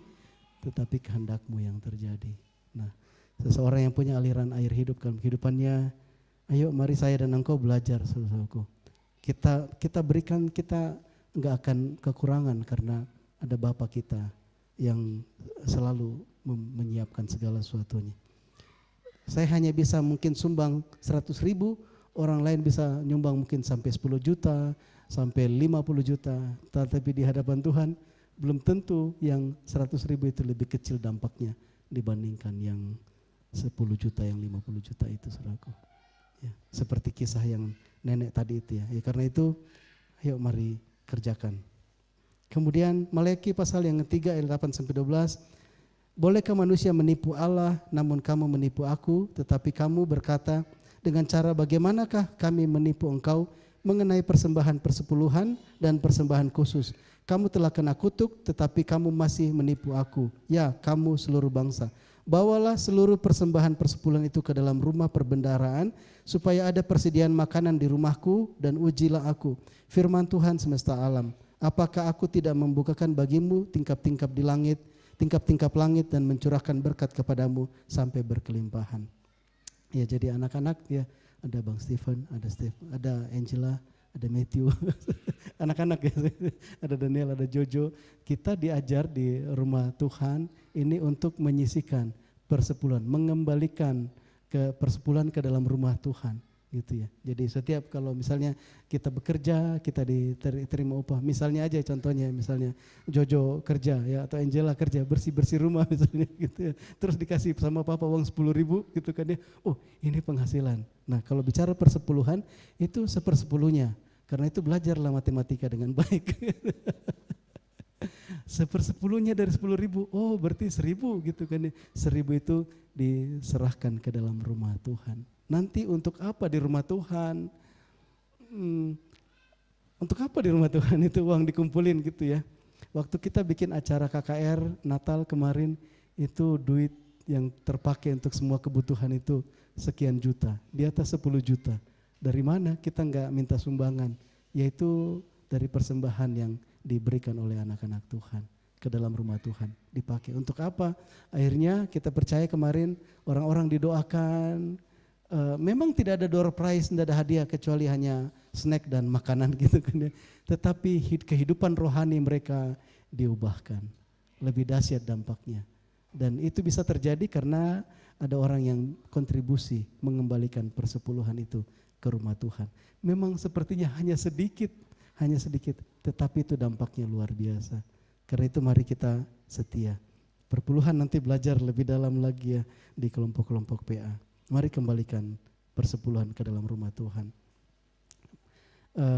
tetapi kehendakmu yang terjadi. Nah, seseorang yang punya aliran air hidup dalam kehidupannya, ayo mari saya dan engkau belajar, saudaraku. Kita berikan, kita enggak akan kekurangan karena ada Bapa kita yang selalu menyiapkan segala sesuatunya. Saya hanya bisa mungkin sumbang 100.000, orang lain bisa nyumbang mungkin sampai 10 juta, sampai 50 juta. Tetapi di hadapan Tuhan, belum tentu yang 100 ribu itu lebih kecil dampaknya dibandingkan yang 10 juta, yang 50 juta itu, saudaraku. Ya, seperti kisah yang nenek tadi itu ya. Karena itu, ayo mari kerjakan. Kemudian Maleakhi pasal yang ketiga ayat 8-12. Bolehkah manusia menipu Allah, namun kamu menipu aku, tetapi kamu berkata, dengan cara bagaimanakah kami menipu engkau mengenai persembahan persepuluhan dan persembahan khusus? Kamu telah kena kutuk, tetapi kamu masih menipu aku. Ya, kamu seluruh bangsa. Bawalah seluruh persembahan persepuluhan itu ke dalam rumah perbendaharaan, supaya ada persediaan makanan di rumahku, dan ujilah aku. Firman Tuhan semesta alam, apakah aku tidak membukakan bagimu tingkap-tingkap di langit, tingkap-tingkap langit, dan mencurahkan berkat kepadamu sampai berkelimpahan. Ya, jadi anak-anak ya, ada Bang Stephen, ada Angela, ada Matthew, anak-anak ya, ada Daniel, ada Jojo. Kita diajar di rumah Tuhan ini untuk menyisihkan persepuluhan, mengembalikan ke persepuluhan ke dalam rumah Tuhan, gitu ya. Jadi setiap kalau misalnya kita bekerja, kita diterima upah. Misalnya aja contohnya, misalnya Jojo kerja ya, atau Angela kerja bersih-bersih rumah misalnya gitu ya. Terus dikasih sama papa uang 10 ribu gitu kan ya. Oh, ini penghasilan. Nah, kalau bicara persepuluhan itu 1/10-nya. Karena itu belajarlah matematika dengan baik. 1/10-nya dari 10 ribu, oh berarti 1000 gitu kan ya. 1000 itu diserahkan ke dalam rumah Tuhan. Nanti untuk apa di rumah Tuhan? Untuk apa di rumah Tuhan itu uang dikumpulin gitu ya. Waktu kita bikin acara KKR Natal kemarin, itu duit yang terpakai untuk semua kebutuhan itu sekian juta, di atas 10 juta. Dari mana? Kita enggak minta sumbangan, yaitu dari persembahan yang diberikan oleh anak-anak Tuhan ke dalam rumah Tuhan, dipakai. Untuk apa? Akhirnya kita percaya kemarin orang-orang didoakan. Memang tidak ada door prize, tidak ada hadiah kecuali hanya snack dan makanan gitu kan ya. Tetapi kehidupan rohani mereka diubahkan, lebih dahsyat dampaknya. Dan itu bisa terjadi karena ada orang yang kontribusi mengembalikan persepuluhan itu ke rumah Tuhan. Memang sepertinya hanya sedikit, tetapi itu dampaknya luar biasa. Karena itu mari kita setia. Perpuluhan nanti belajar lebih dalam lagi ya di kelompok-kelompok PA. Mari kembalikan persepuluhan ke dalam rumah Tuhan.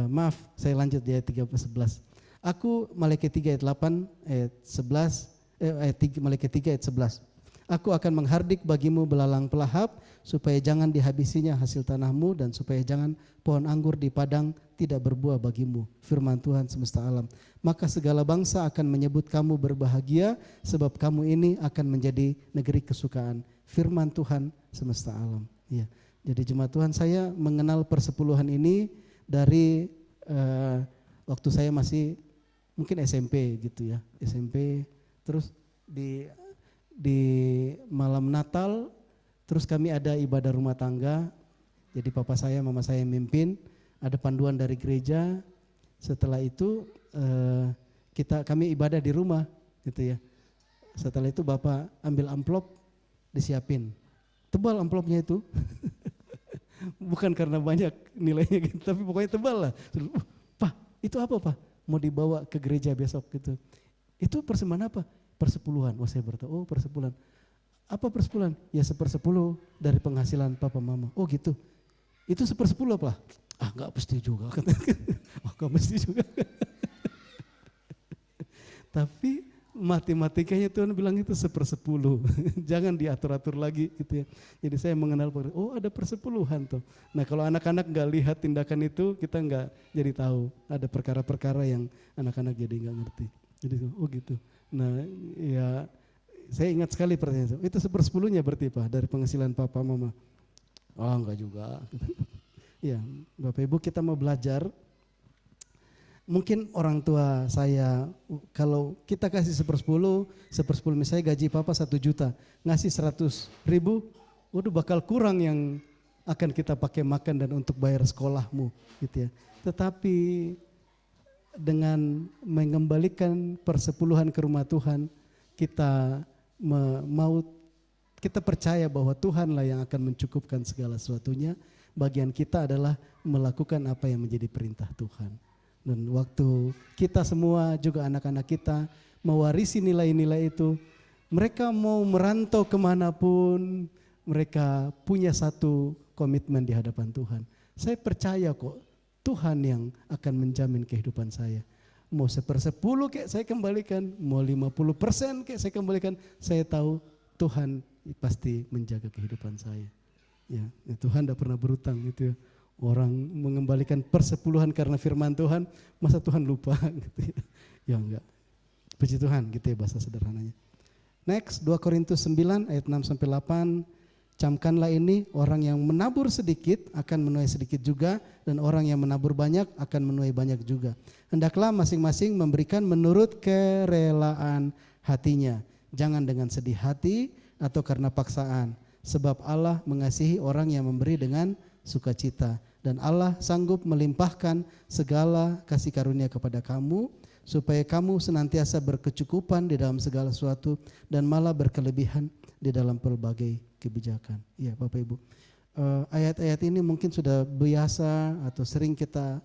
Maaf, saya lanjut di ayat 13-11. Aku, Maleakhi 3 ayat 8, ayat 11, Maleakhi 3 ayat 11. Aku akan menghardik bagimu belalang pelahap, supaya jangan dihabisinya hasil tanahmu, dan supaya jangan pohon anggur di padang tidak berbuah bagimu. Firman Tuhan semesta alam. Maka segala bangsa akan menyebut kamu berbahagia, sebab kamu ini akan menjadi negeri kesukaan. Firman Tuhan semesta alam. Ya. Jadi jemaat Tuhan, saya mengenal persepuluhan ini dari waktu saya masih mungkin SMP gitu ya, SMP. Terus di malam Natal, terus kami ada ibadah rumah tangga. Jadi papa saya, mama saya yang mimpin, ada panduan dari gereja. Setelah itu kami ibadah di rumah gitu ya. Setelah itu bapak ambil amplop, disiapin. Tebal amplopnya itu. Bukan karena banyak nilainya gitu, tapi pokoknya tebal lah. Pak, itu apa Pak? Mau dibawa ke gereja besok gitu. Itu persembahan apa? Persepuluhan. Oh, saya bertanya, oh persepuluhan. Apa persepuluhan? Ya 1/10 dari penghasilan papa mama. Oh gitu. Itu 1/10 apa? Ah, enggak mesti juga. Oh, enggak mesti juga. Tapi matematikanya Tuhan bilang itu 1/10. Jangan diatur-atur lagi gitu ya. Jadi saya mengenal, oh ada persepuluhan tuh. Nah kalau anak-anak gak lihat tindakan itu, kita gak jadi tahu. Ada perkara-perkara yang anak-anak jadi gak ngerti. Jadi oh gitu. Nah ya saya ingat sekali pertanyaan itu 1/10-nya berarti Pak dari penghasilan papa mama. Oh enggak juga. Ya Bapak Ibu, kita mau belajar. Mungkin orang tua saya, kalau kita kasih 1/10 misalnya gaji papa 1 juta, ngasih 100.000, waduh bakal kurang yang akan kita pakai makan dan untuk bayar sekolahmu gitu ya. Tetapi dengan mengembalikan persepuluhan ke rumah Tuhan, kita kita percaya bahwa Tuhanlah yang akan mencukupkan segala sesuatunya. Bagian kita adalah melakukan apa yang menjadi perintah Tuhan. Dan waktu kita semua juga anak-anak kita mewarisi nilai-nilai itu, mereka mau merantau kemanapun, mereka punya satu komitmen di hadapan Tuhan. Saya percaya kok Tuhan yang akan menjamin kehidupan saya. Mau 1/10 kayak saya kembalikan, mau 50% kayak saya kembalikan, saya tahu Tuhan pasti menjaga kehidupan saya. Ya, Tuhan tidak pernah berutang gitu ya. Orang mengembalikan persepuluhan karena firman Tuhan, masa Tuhan lupa gitu ya. Ya enggak. Puji Tuhan gitu ya bahasa sederhananya. Next, 2 Korintus 9 ayat 6-8. Camkanlah ini, orang yang menabur sedikit akan menuai sedikit juga, dan orang yang menabur banyak akan menuai banyak juga. Hendaklah masing-masing memberikan menurut kerelaan hatinya. Jangan dengan sedih hati atau karena paksaan. Sebab Allah mengasihi orang yang memberi dengan sukacita. Dan Allah sanggup melimpahkan segala kasih karunia kepada kamu, supaya kamu senantiasa berkecukupan di dalam segala sesuatu dan malah berkelebihan di dalam pelbagai kebijakan. Ya Bapak Ibu, ayat-ayat ini mungkin sudah biasa atau sering kita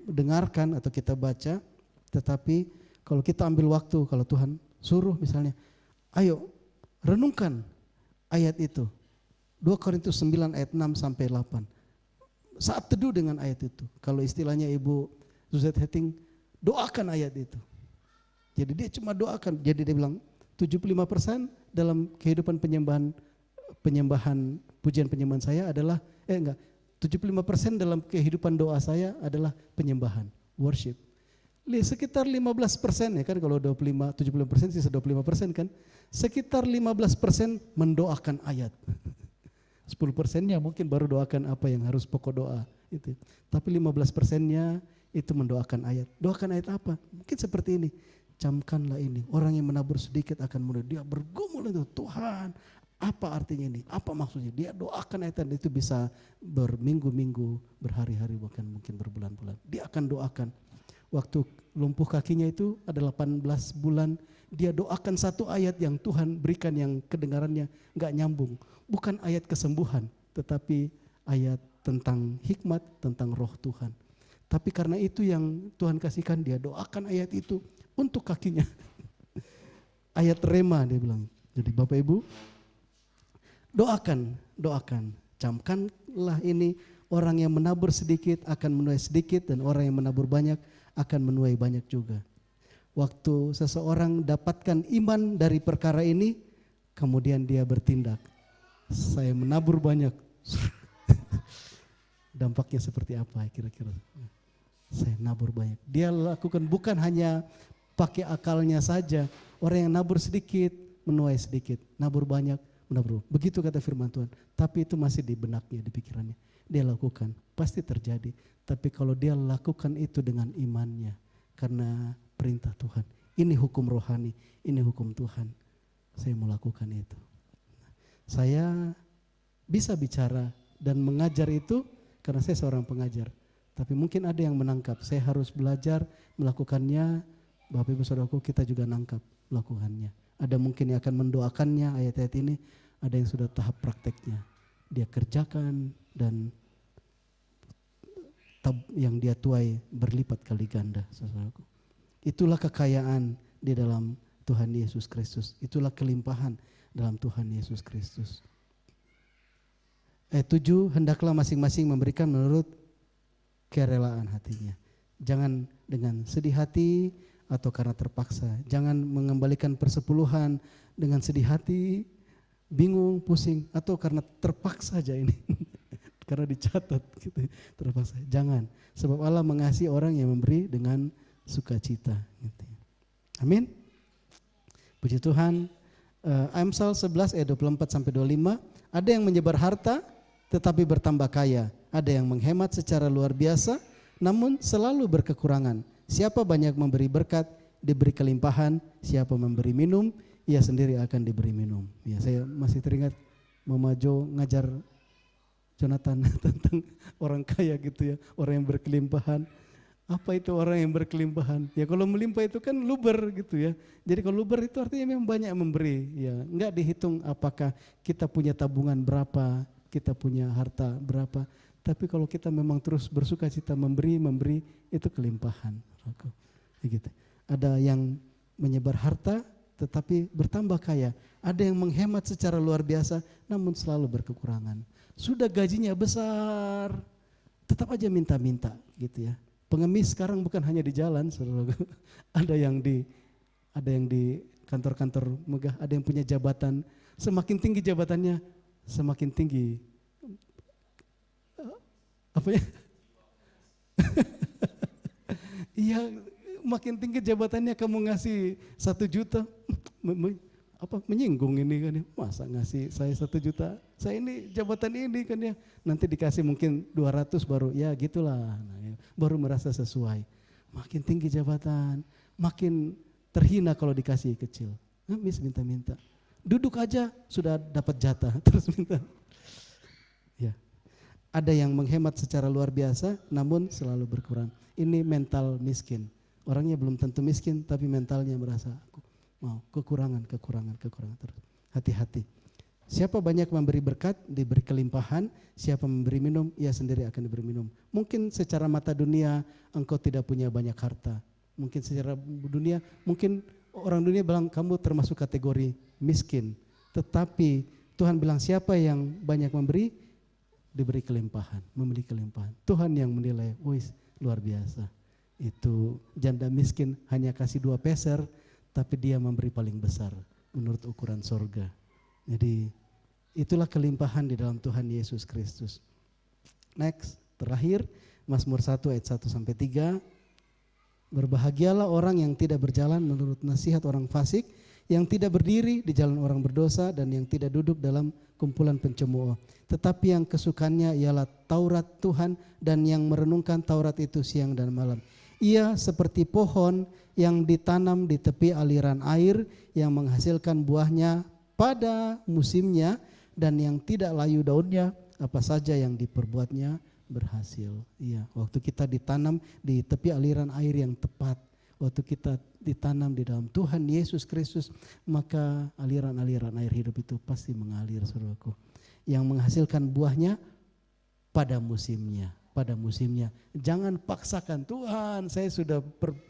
dengarkan atau kita baca, tetapi kalau kita ambil waktu, kalau Tuhan suruh misalnya, ayo renungkan ayat itu. 2 Korintus 9 ayat 6-8. Saat teduh dengan ayat itu. Kalau istilahnya Ibu Suzette Hetting, doakan ayat itu. Jadi dia cuma doakan. Jadi dia bilang 75% dalam kehidupan penyembahan pujian penyembahan saya adalah 75% dalam kehidupan doa saya adalah penyembahan, worship. Sekitar 15% ya kan, kalau 75% sisa 25% kan. Sekitar 15% mendoakan ayat. 10%-nya mungkin baru doakan apa yang harus pokok doa itu. Tapi 15%-nya itu mendoakan ayat. Doakan ayat apa? Mungkin seperti ini. Camkanlah ini, orang yang menabur sedikit akan menuai. Dia bergumul itu, Tuhan, apa artinya ini? Apa maksudnya? Dia doakan ayat itu bisa berminggu-minggu, berhari-hari, bahkan mungkin berbulan-bulan. Dia akan doakan. Waktu lumpuh kakinya itu ada 18 bulan, dia doakan satu ayat yang Tuhan berikan yang kedengarannya enggak nyambung. Bukan ayat kesembuhan, tetapi ayat tentang hikmat, tentang roh Tuhan. Tapi karena itu yang Tuhan kasihkan, dia doakan ayat itu untuk kakinya. Ayat rema dia bilang. Jadi Bapak Ibu, doakan. Camkanlah ini, orang yang menabur sedikit akan menuai sedikit, dan orang yang menabur banyak akan menuai banyak juga. Waktu seseorang dapatkan iman dari perkara ini, kemudian dia bertindak. Saya menabur banyak. Dampaknya seperti apa kira-kira? Saya nabur banyak. Dia lakukan bukan hanya pakai akalnya saja. Orang yang nabur sedikit, menuai sedikit. Nabur banyak, menabur. Begitu kata firman Tuhan. Tapi itu masih di benaknya, di pikirannya. Dia lakukan, pasti terjadi. Tapi kalau dia lakukan itu dengan imannya, karena perintah Tuhan. Ini hukum rohani, ini hukum Tuhan. Saya mau lakukan itu. Saya bisa bicara dan mengajar itu karena saya seorang pengajar. Tapi mungkin ada yang menangkap, saya harus belajar melakukannya. Bapak Ibu Saudaraku, kita juga nangkap melakukannya. Ada mungkin yang akan mendoakannya ayat-ayat ini, ada yang sudah tahap prakteknya. Dia kerjakan dan yang dia tuai berlipat kali ganda, saudaraku. Itulah kekayaan di dalam Tuhan Yesus Kristus. Itulah kelimpahan dalam Tuhan Yesus Kristus. Ayat 7, hendaklah masing-masing memberikan menurut kerelaan hatinya. Jangan dengan sedih hati atau karena terpaksa. Jangan mengembalikan persepuluhan dengan sedih hati, bingung, pusing, atau karena terpaksa aja ini. Karena dicatat gitu, terpaksa. Jangan, sebab Allah mengasihi orang yang memberi dengan sukacita. Gitu. Amin. Puji Tuhan. Amsal 11 ayat 24-25. Ada yang menyebar harta tetapi bertambah kaya. Ada yang menghemat secara luar biasa namun selalu berkekurangan. Siapa banyak memberi berkat, diberi kelimpahan. Siapa memberi minum, ia sendiri akan diberi minum. Ya, saya masih teringat Mama Jo ngajar Jonathan tentang orang kaya gitu ya, orang yang berkelimpahan. Apa itu orang yang berkelimpahan? Ya kalau melimpah itu kan luber gitu ya. Jadi kalau luber itu artinya memang banyak memberi. Ya, enggak dihitung apakah kita punya tabungan berapa, kita punya harta berapa. Tapi kalau kita memang terus bersuka cita memberi itu kelimpahan. Gitu. Ada yang menyebar harta tetapi bertambah kaya. Ada yang menghemat secara luar biasa namun selalu berkekurangan. Sudah gajinya besar, tetap aja minta-minta gitu ya. Pengemis sekarang bukan hanya di jalan, saudaraku. Ada yang di kantor-kantor megah, ada yang punya jabatan. Semakin tinggi jabatannya, semakin tinggi apa ya? Iya, makin tinggi jabatannya kamu ngasih 1 juta, menyinggung ini kan ya. Masa ngasih saya 1 juta, saya ini jabatan ini kan ya. Nanti dikasih mungkin 200 baru ya gitulah, nah, ya, baru merasa sesuai. Makin tinggi jabatan, makin terhina kalau dikasih kecil. Ngemis minta-minta. Duduk aja sudah dapat jatah terus minta. Ya. Ada yang menghemat secara luar biasa namun selalu berkurang. Ini mental miskin. Orangnya belum tentu miskin tapi mentalnya merasa aku mau kekurangan terus. Hati-hati. Siapa banyak memberi berkat diberi kelimpahan, siapa memberi minum ia sendiri akan diberi minum. Mungkin secara mata dunia engkau tidak punya banyak harta. Mungkin secara dunia, mungkin orang dunia bilang kamu termasuk kategori miskin. Tetapi Tuhan bilang siapa yang banyak memberi diberi kelimpahan, memiliki kelimpahan. Tuhan yang menilai, wis luar biasa. Itu janda miskin hanya kasih 2 peser, tapi dia memberi paling besar menurut ukuran sorga. Jadi itulah kelimpahan di dalam Tuhan Yesus Kristus. Next, terakhir Mazmur 1 ayat 1-3. Berbahagialah orang yang tidak berjalan menurut nasihat orang fasik, yang tidak berdiri di jalan orang berdosa, dan yang tidak duduk dalam kumpulan pencemooh. Tetapi yang kesukaannya ialah Taurat Tuhan, dan yang merenungkan Taurat itu siang dan malam. Ia seperti pohon yang ditanam di tepi aliran air, yang menghasilkan buahnya pada musimnya, dan yang tidak layu daunnya, apa saja yang diperbuatnya berhasil. Iya, waktu kita ditanam di tepi aliran air yang tepat, waktu kita ditanam di dalam Tuhan Yesus Kristus, maka aliran-aliran air hidup itu pasti mengalir, saudaraku. Yang menghasilkan buahnya pada musimnya. Pada musimnya. Jangan paksakan, Tuhan saya sudah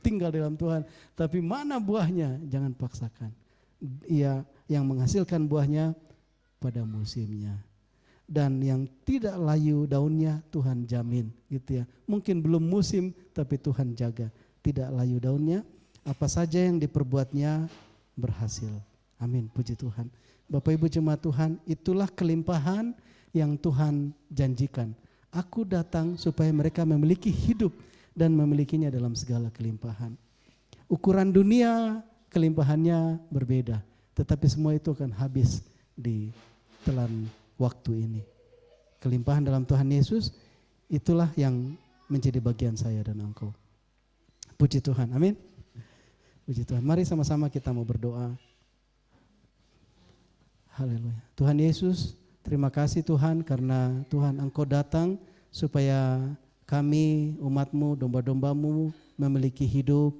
tinggal dalam Tuhan, tapi mana buahnya? Jangan paksakan. Ia yang menghasilkan buahnya pada musimnya. Dan yang tidak layu daunnya Tuhan jamin, gitu ya. Mungkin belum musim tapi Tuhan jaga. Tidak layu daunnya, apa saja yang diperbuatnya berhasil. Amin, puji Tuhan. Bapak Ibu jemaat Tuhan, itulah kelimpahan yang Tuhan janjikan. Aku datang supaya mereka memiliki hidup dan memilikinya dalam segala kelimpahan. Ukuran dunia kelimpahannya berbeda, tetapi semua itu akan habis di telan waktu ini. Kelimpahan dalam Tuhan Yesus, itulah yang menjadi bagian saya dan engkau. Puji Tuhan, amin. Puji Tuhan, mari sama-sama kita mau berdoa. Haleluya. Tuhan Yesus, terima kasih Tuhan karena Tuhan Engkau datang supaya kami umat-Mu, domba-domba-Mu memiliki hidup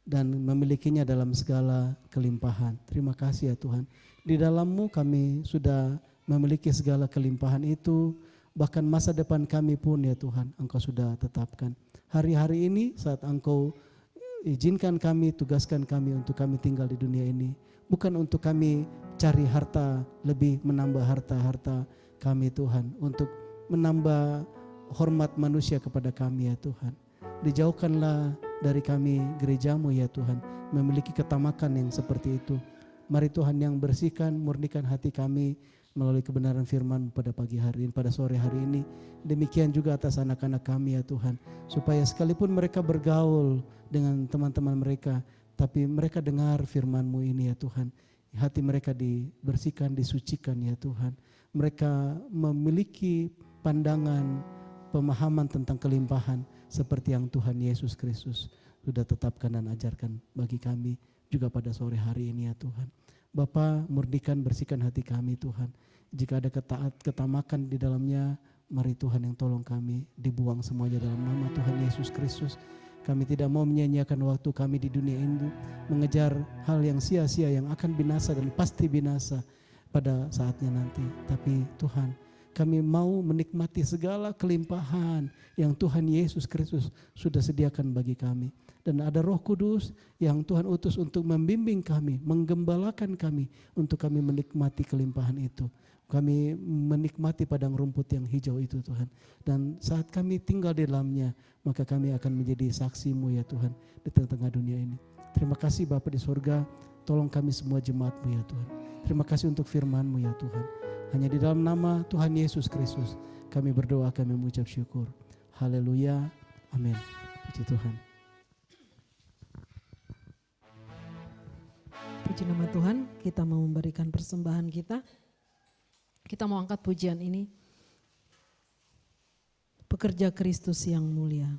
dan memilikinya dalam segala kelimpahan. Terima kasih ya Tuhan. Di dalam-Mu kami sudah memiliki segala kelimpahan itu, bahkan masa depan kami pun ya Tuhan Engkau sudah tetapkan. Hari-hari ini saat Engkau izinkan kami, tugaskan kami untuk kami tinggal di dunia ini, bukan untuk kami cari harta, lebih menambah harta-harta kami Tuhan, untuk menambah hormat manusia kepada kami ya Tuhan. Dijauhkanlah dari kami gereja-Mu ya Tuhan, memiliki ketamakan yang seperti itu. Mari Tuhan yang bersihkan, murnikan hati kami melalui kebenaran firman pada pagi hari ini, pada sore hari ini. Demikian juga atas anak-anak kami ya Tuhan, supaya sekalipun mereka bergaul dengan teman-teman mereka, tapi mereka dengar firman-Mu ini ya Tuhan, hati mereka dibersihkan, disucikan ya Tuhan. Mereka memiliki pandangan, pemahaman tentang kelimpahan seperti yang Tuhan Yesus Kristus sudah tetapkan dan ajarkan bagi kami juga pada sore hari ini ya Tuhan. Bapa, murnikan, bersihkan hati kami Tuhan. Jika ada ketamakan di dalamnya, mari Tuhan yang tolong kami, dibuang semuanya dalam nama Tuhan Yesus Kristus. Kami tidak mau menyanyiakan waktu kami di dunia ini, mengejar hal yang sia-sia yang akan binasa dan pasti binasa pada saatnya nanti. Tapi Tuhan, Kami mau menikmati segala kelimpahan yang Tuhan Yesus Kristus sudah sediakan bagi kami. Dan ada Roh Kudus yang Tuhan utus untuk membimbing kami, menggembalakan kami untuk kami menikmati kelimpahan itu. Kami menikmati padang rumput yang hijau itu Tuhan. Dan saat kami tinggal di dalamnya, maka kami akan menjadi saksi-Mu ya Tuhan di tengah-tengah dunia ini. Terima kasih Bapa di surga, tolong kami semua jemaat-Mu ya Tuhan. Terima kasih untuk firman-Mu ya Tuhan. Hanya di dalam nama Tuhan Yesus Kristus kami berdoa, kami mengucap syukur. Haleluya, amin. Puji Tuhan. Puji nama Tuhan, kita mau memberikan persembahan kita. Kita mau angkat pujian ini. Pekerja Kristus yang mulia.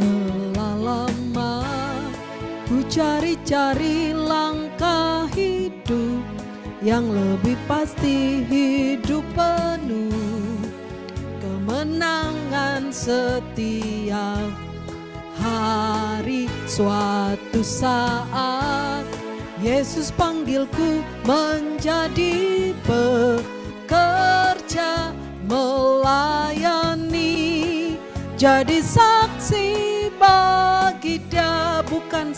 Telah lama ku cari-cari langkah hidup yang lebih pasti, hidup penuh kemenangan setiap hari. Suatu saat Yesus panggilku menjadi pekerja, melayani, jadi saksi bagi Dia. Bukan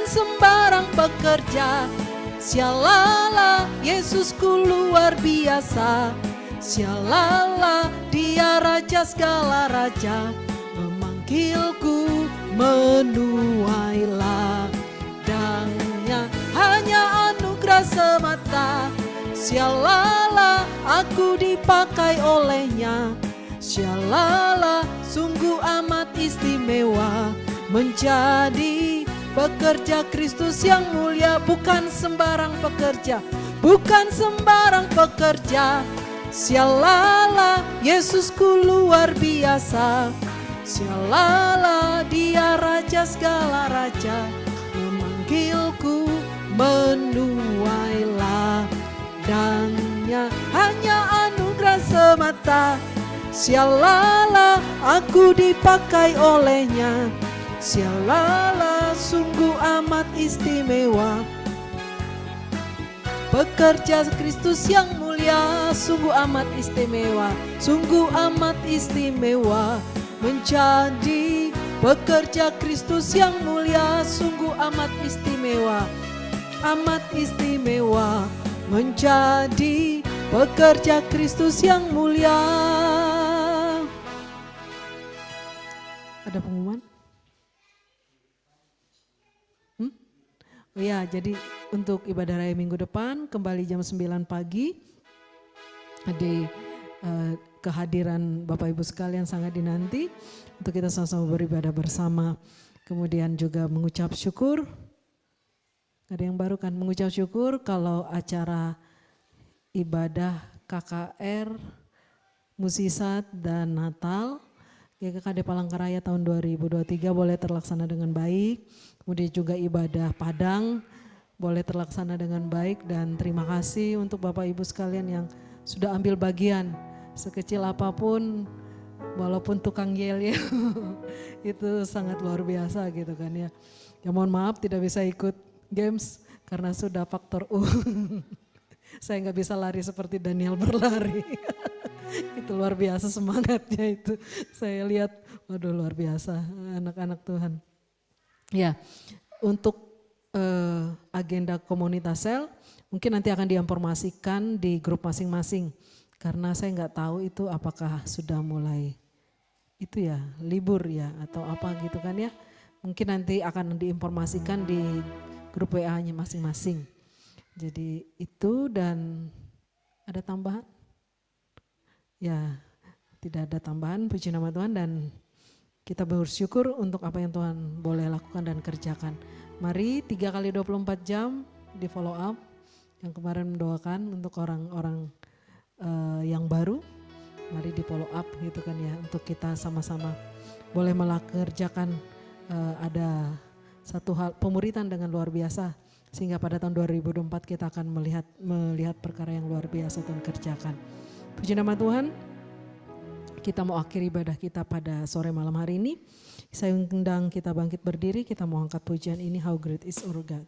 sembarang pekerja. Sialalah Yesusku luar biasa. Sialalah Dia raja segala raja. Memanggilku menuai ladangnya, hanya anugerah semata. Sialalah aku dipakai olehnya. Sialalah sungguh amat istimewa menjadi pekerja Kristus yang mulia. Bukan sembarang pekerja, bukan sembarang pekerja. Sialalah Yesusku luar biasa. Sialalah Dia raja segala raja. Memanggilku menuai ladangnya, hanya anugerah semata. Sialalah aku dipakai olehnya. Sialalah sungguh amat istimewa pekerja Kristus yang mulia. Sungguh amat istimewa, sungguh amat istimewa menjadi pekerja Kristus yang mulia. Sungguh amat istimewa menjadi pekerja Kristus yang mulia. Ada pengumuman? Oh ya, jadi untuk ibadah raya minggu depan kembali jam 9 pagi. Di kehadiran Bapak Ibu sekalian sangat dinanti untuk kita sama-sama beribadah bersama. Kemudian juga mengucap syukur. Ada yang baru kan, mengucap syukur kalau acara ibadah KKR, Musisat dan Natal GKKD Palangkaraya tahun 2023 boleh terlaksana dengan baik. Kemudian juga ibadah Padang boleh terlaksana dengan baik. Dan terima kasih untuk Bapak Ibu sekalian yang sudah ambil bagian sekecil apapun, walaupun tukang yel ya itu sangat luar biasa gitu kan ya. Ya mohon maaf tidak bisa ikut games karena sudah faktor U. Saya nggak bisa lari seperti Daniel berlari. Itu luar biasa semangatnya itu. Saya lihat, waduh luar biasa anak-anak Tuhan. Ya, untuk agenda komunitas sel mungkin nanti akan diinformasikan di grup masing-masing. Karena saya nggak tahu itu apakah sudah mulai itu ya libur ya atau apa gitu kan ya. Mungkin nanti akan diinformasikan di grup WA-nya masing-masing. Jadi itu, dan ada tambahan? Ya, tidak ada tambahan, puji nama Tuhan, dan kita bersyukur untuk apa yang Tuhan boleh lakukan dan kerjakan. Mari 3 kali 24 jam di follow up, yang kemarin mendoakan untuk orang-orang yang baru, mari di follow up gitu kan ya, untuk kita sama-sama boleh melakerjakan ada satu hal pemuritan dengan luar biasa Sehingga pada tahun 2024 kita akan melihat perkara yang luar biasa Tuhan kerjakan. Puji nama Tuhan, kita mau akhiri ibadah kita pada sore malam hari ini. Saya undang kita bangkit berdiri, kita mau angkat pujian ini, How Great Is Our God.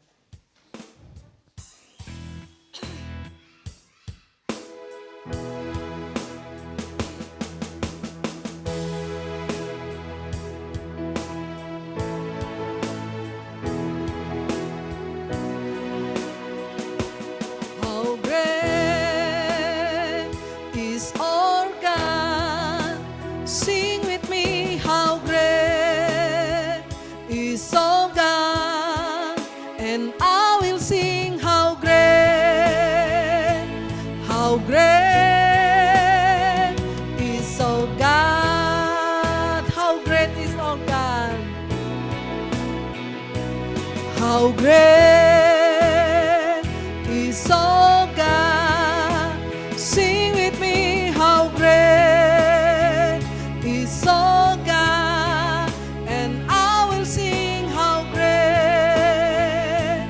How great is our God. Sing with me, how great is our God. And I will sing, how great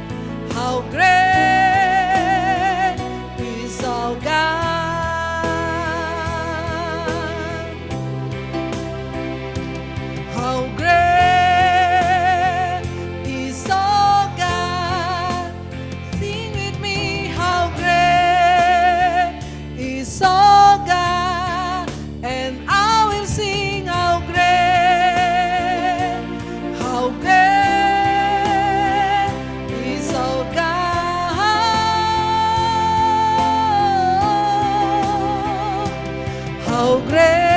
is our God. How great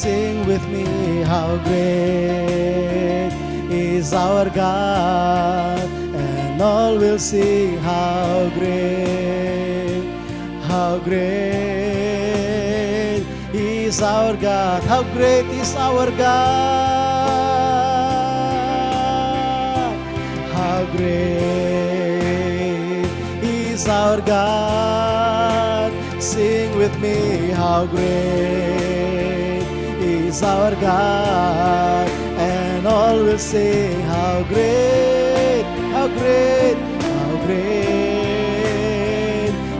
Sing with me, how great is our God, and all will sing, how great is our God, how great is our God, how great is our God. Sing with me, how great is our God, and all will sing, how great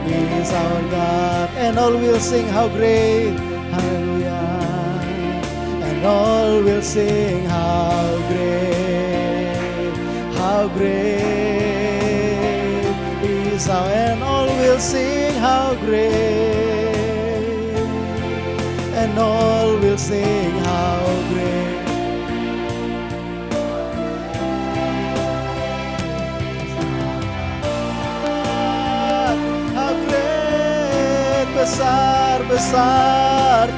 is our God, and all will sing, how great, hallelujah, and all will sing, how great is our, and all will sing, how great, and all will sing, how great. How great, besar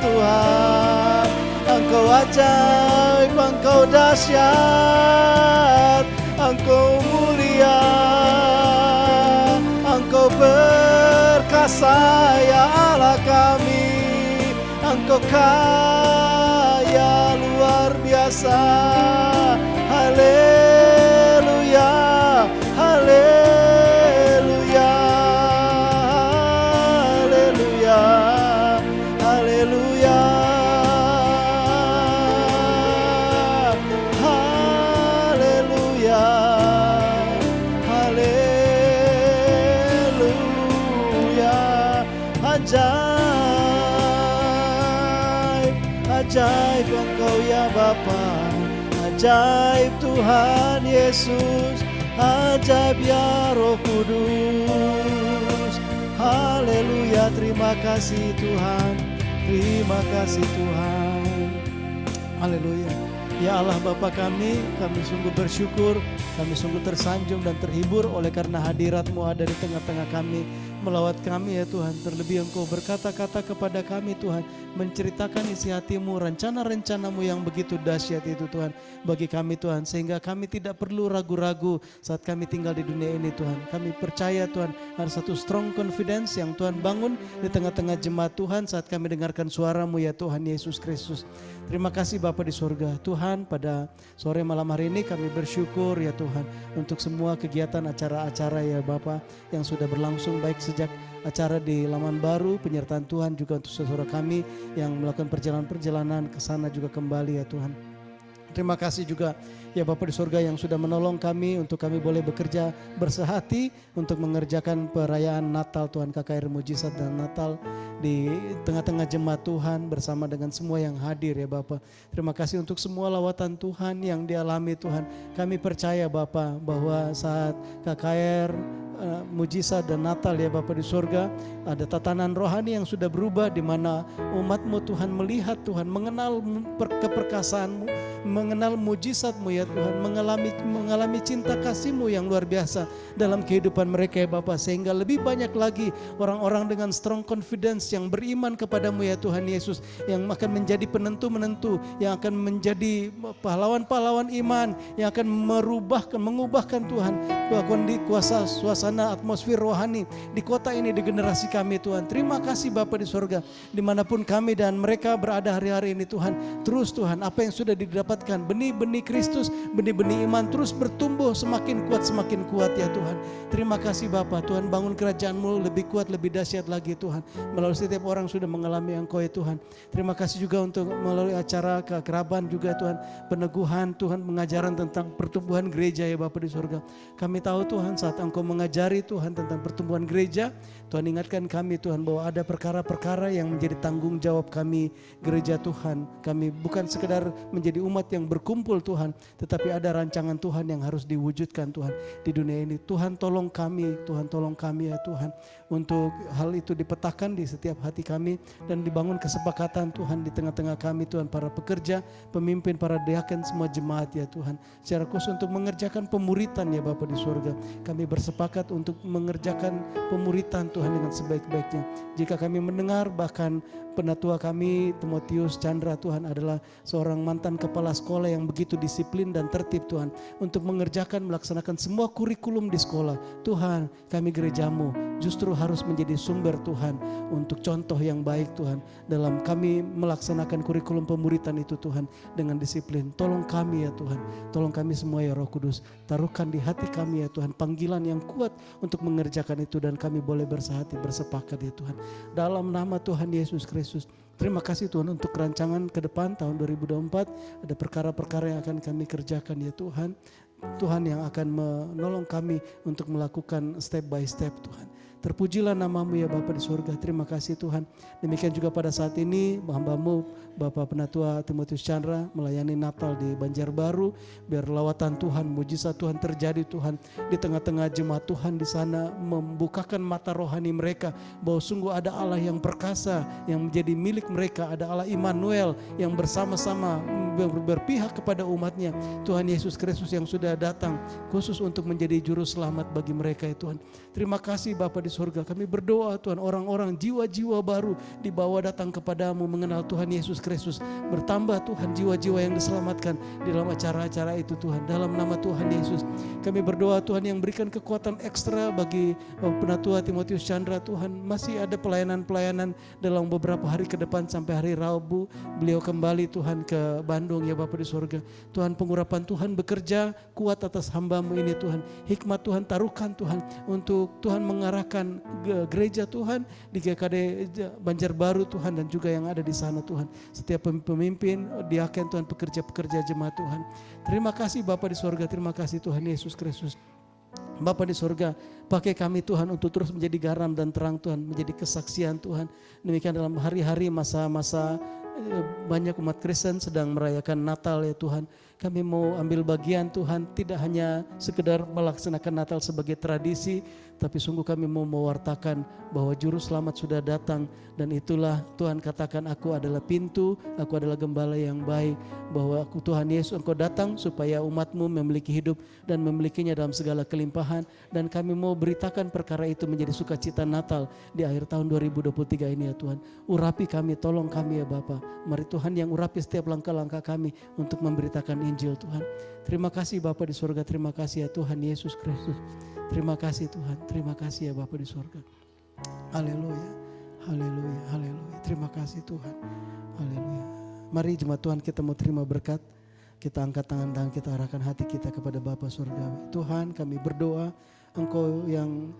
Tuhan. Engkau ajaib, Engkau dahsyat, Engkau mulia, Engkau perkasa, ya Allah kami. Engkau kaya luar biasa. Haleluya, haleluya, haleluya, haleluya, haleluya, haleluya. Ajaib Engkau ya Bapa, ajaib Tuhan Yesus, ajaib ya Roh Kudus. Haleluya, terima kasih Tuhan, terima kasih Tuhan. Haleluya. Ya Allah Bapa kami sungguh bersyukur, kami sungguh tersanjung dan terhibur oleh karena hadirat-Mu ada di tengah-tengah kami, melawat kami ya Tuhan. Terlebih Engkau berkata-kata kepada kami Tuhan, menceritakan isi hati-Mu, rencana-rencana-Mu yang begitu dahsyat itu Tuhan bagi kami Tuhan, sehingga kami tidak perlu ragu-ragu saat kami tinggal di dunia ini Tuhan. Kami percaya Tuhan ada satu strong confidence yang Tuhan bangun di tengah-tengah jemaat Tuhan saat kami dengarkan suara-Mu ya Tuhan Yesus Kristus. Terima kasih Bapa di surga. Tuhan, pada sore malam hari ini kami bersyukur ya Tuhan untuk semua kegiatan acara-acara ya Bapa yang sudah berlangsung, baik sejak acara di Laman Baru, penyertaan Tuhan juga untuk saudara kami yang melakukan perjalanan-perjalanan ke sana juga kembali ya Tuhan. Terima kasih juga ya Bapa di surga yang sudah menolong kami untuk kami boleh bekerja bersehati untuk mengerjakan perayaan Natal Tuhan, KKR Mujizat dan Natal di tengah-tengah jemaat Tuhan bersama dengan semua yang hadir ya Bapa. Terima kasih untuk semua lawatan Tuhan yang dialami Tuhan. Kami percaya Bapa bahwa saat KKR Mujizat dan Natal ya Bapa di surga, ada tatanan rohani yang sudah berubah di mana umat-Mu Tuhan melihat Tuhan, mengenal keperkasaan-Mu, mengenal mujizat-Mu ya Tuhan, mengalami cinta kasih-Mu yang luar biasa dalam kehidupan mereka ya Bapa, sehingga lebih banyak lagi orang-orang dengan strong confidence yang beriman kepadamu ya Tuhan Yesus, yang akan menjadi penentu-menentu, yang akan menjadi pahlawan-pahlawan iman, yang akan mengubahkan Tuhan di kuasa suasana atmosfer rohani di kota ini, di generasi kami Tuhan. Terima kasih Bapa di surga, dimanapun kami dan mereka berada hari-hari ini Tuhan, terus Tuhan apa yang sudah didapatkan, benih-benih Kristus, benih-benih iman terus bertumbuh semakin kuat ya Tuhan. Terima kasih Bapa, Tuhan bangun kerajaan-Mu lebih kuat, lebih dahsyat lagi Tuhan, melalui setiap orang sudah mengalami Engkau ya Tuhan. Terima kasih juga untuk melalui acara kekeraban juga Tuhan, peneguhan Tuhan, pengajaran tentang pertumbuhan gereja ya Bapa di surga. Kami tahu Tuhan saat Engkau mengajari Tuhan tentang pertumbuhan gereja, Tuhan ingatkan kami Tuhan bahwa ada perkara-perkara yang menjadi tanggung jawab kami gereja Tuhan. Kami bukan sekedar menjadi umat yang berkumpul Tuhan, tetapi ada rancangan Tuhan yang harus diwujudkan Tuhan di dunia ini. Tuhan tolong kami ya Tuhan, untuk hal itu dipetakan di setiap hati kami dan dibangun kesepakatan Tuhan di tengah-tengah kami Tuhan, para pekerja, pemimpin, para diaken, semua jemaat ya Tuhan, secara khusus untuk mengerjakan pemuritan ya Bapa di surga. Kami bersepakat untuk mengerjakan pemuritan Tuhan dengan sebaik-baiknya. Jika kami mendengar bahkan penatua kami Timotius Chandra Tuhan adalah seorang mantan kepala sekolah yang begitu disiplin dan tertib Tuhan, untuk mengerjakan, melaksanakan semua kurikulum di sekolah. Tuhan, kami gerejamu justru harus menjadi sumber Tuhan untuk contoh yang baik Tuhan dalam kami melaksanakan kurikulum pemuritan itu Tuhan dengan disiplin. Tolong kami ya Tuhan, tolong kami semua ya Roh Kudus, taruhkan di hati kami ya Tuhan panggilan yang kuat untuk mengerjakan itu, dan kami boleh bersehati, bersepakat ya Tuhan, dalam nama Tuhan Yesus Kristus. Terima kasih Tuhan untuk rancangan ke depan tahun 2024, ada perkara-perkara yang akan kami kerjakan ya Tuhan. Tuhan yang akan menolong kami untuk melakukan step by step Tuhan. Terpujilah namamu ya Bapa di surga. Terima kasih Tuhan. Demikian juga pada saat ini hamba-Mu Bapak Penatua Timotius Chandra melayani Natal di Banjarbaru. Biar lawatan Tuhan, mujizat Tuhan terjadi Tuhan di tengah-tengah jemaat Tuhan di sana, membukakan mata rohani mereka bahwa sungguh ada Allah yang perkasa yang menjadi milik mereka. Ada Allah Immanuel yang bersama-sama berpihak kepada umatnya. Tuhan Yesus Kristus yang sudah datang khusus untuk menjadi juru selamat bagi mereka ya Tuhan. Terima kasih Bapa di surga. Kami berdoa Tuhan, orang-orang jiwa-jiwa baru dibawa datang kepadamu mengenal Tuhan Yesus Kristus. Bertambah Tuhan jiwa-jiwa yang diselamatkan di dalam acara-acara itu Tuhan, dalam nama Tuhan Yesus. Kami berdoa Tuhan yang berikan kekuatan ekstra bagi Penatua Timotius Chandra Tuhan. Masih ada pelayanan-pelayanan dalam beberapa hari ke depan sampai hari Rabu beliau kembali Tuhan ke Bandung ya Bapa di surga. Tuhan, pengurapan Tuhan bekerja kuat atas hamba-Mu ini Tuhan. Hikmat Tuhan taruhkan Tuhan untuk Tuhan mengarahkan gereja Tuhan di GKD Banjarbaru Tuhan, dan juga yang ada di sana Tuhan. Setiap pemimpin, diaken Tuhan, pekerja-pekerja jemaat Tuhan. Terima kasih Bapa di surga, terima kasih Tuhan Yesus Kristus. Bapa di surga, pakai kami Tuhan untuk terus menjadi garam dan terang Tuhan, menjadi kesaksian Tuhan. Demikian dalam hari-hari masa-masa banyak umat Kristen sedang merayakan Natal ya Tuhan. Kami mau ambil bagian Tuhan, tidak hanya sekedar melaksanakan Natal sebagai tradisi, tapi sungguh kami mau mewartakan bahwa Juru Selamat sudah datang. Dan itulah Tuhan katakan, aku adalah pintu, aku adalah gembala yang baik. Bahwa aku Tuhan Yesus, Engkau datang supaya umat-Mu memiliki hidup dan memilikinya dalam segala kelimpahan. Dan kami mau beritakan perkara itu menjadi sukacita Natal di akhir tahun 2023 ini ya Tuhan. Urapi kami, tolong kami ya Bapa. Mari Tuhan yang urapi setiap langkah-langkah kami untuk memberitakan Injil Tuhan. Terima kasih Bapa di surga, terima kasih ya Tuhan Yesus Kristus. Terima kasih Tuhan, terima kasih ya Bapa di surga. Haleluya, haleluya, haleluya. Terima kasih Tuhan, haleluya. Mari jemaat Tuhan, kita mau terima berkat. Kita angkat tangan dan kita arahkan hati kita kepada Bapa surgawi. Tuhan, kami berdoa, Engkau yang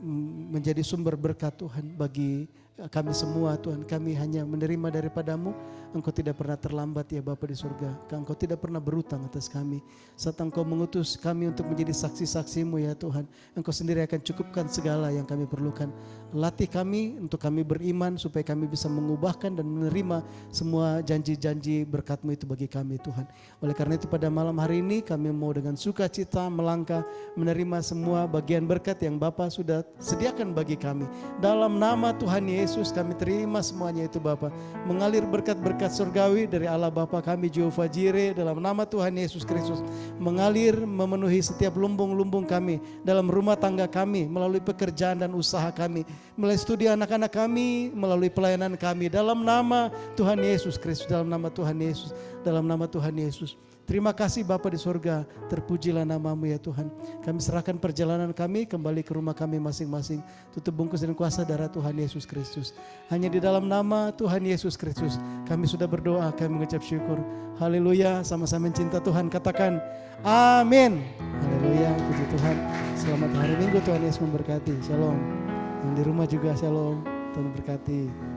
menjadi sumber berkat Tuhan bagi kami semua Tuhan. Kami hanya menerima daripadamu. Engkau tidak pernah terlambat ya Bapa di surga. Engkau tidak pernah berhutang atas kami. Saat Engkau mengutus kami untuk menjadi saksi-saksimu ya Tuhan, Engkau sendiri akan cukupkan segala yang kami perlukan. Latih kami untuk kami beriman supaya kami bisa mengubahkan dan menerima semua janji-janji berkat-Mu itu bagi kami Tuhan. Oleh karena itu pada malam hari ini kami mau dengan sukacita melangkah menerima semua bagian berkat yang Bapa sudah sediakan bagi kami. Dalam nama Tuhan Yesus kami terima semuanya itu Bapa. Mengalir berkat-berkat surgawi dari Allah Bapa kami Jehovah Jireh dalam nama Tuhan Yesus Kristus. Mengalir memenuhi setiap lumbung-lumbung kami dalam rumah tangga kami, melalui pekerjaan dan usaha kami, melalui studi anak-anak kami, melalui pelayanan kami dalam nama Tuhan Yesus Kristus, dalam nama Tuhan Yesus, dalam nama Tuhan Yesus. Terima kasih Bapa di surga, terpujilah nama-Mu ya Tuhan. Kami serahkan perjalanan kami kembali ke rumah kami masing-masing. Tutup bungkus dan kuasa darah Tuhan Yesus Kristus. Hanya di dalam nama Tuhan Yesus Kristus kami sudah berdoa, kami mengucap syukur. Haleluya, sama-sama cinta Tuhan katakan amin. Haleluya, puji Tuhan. Selamat hari Minggu, Tuhan Yesus memberkati. Shalom. Yang di rumah juga shalom. Tuhan berkati.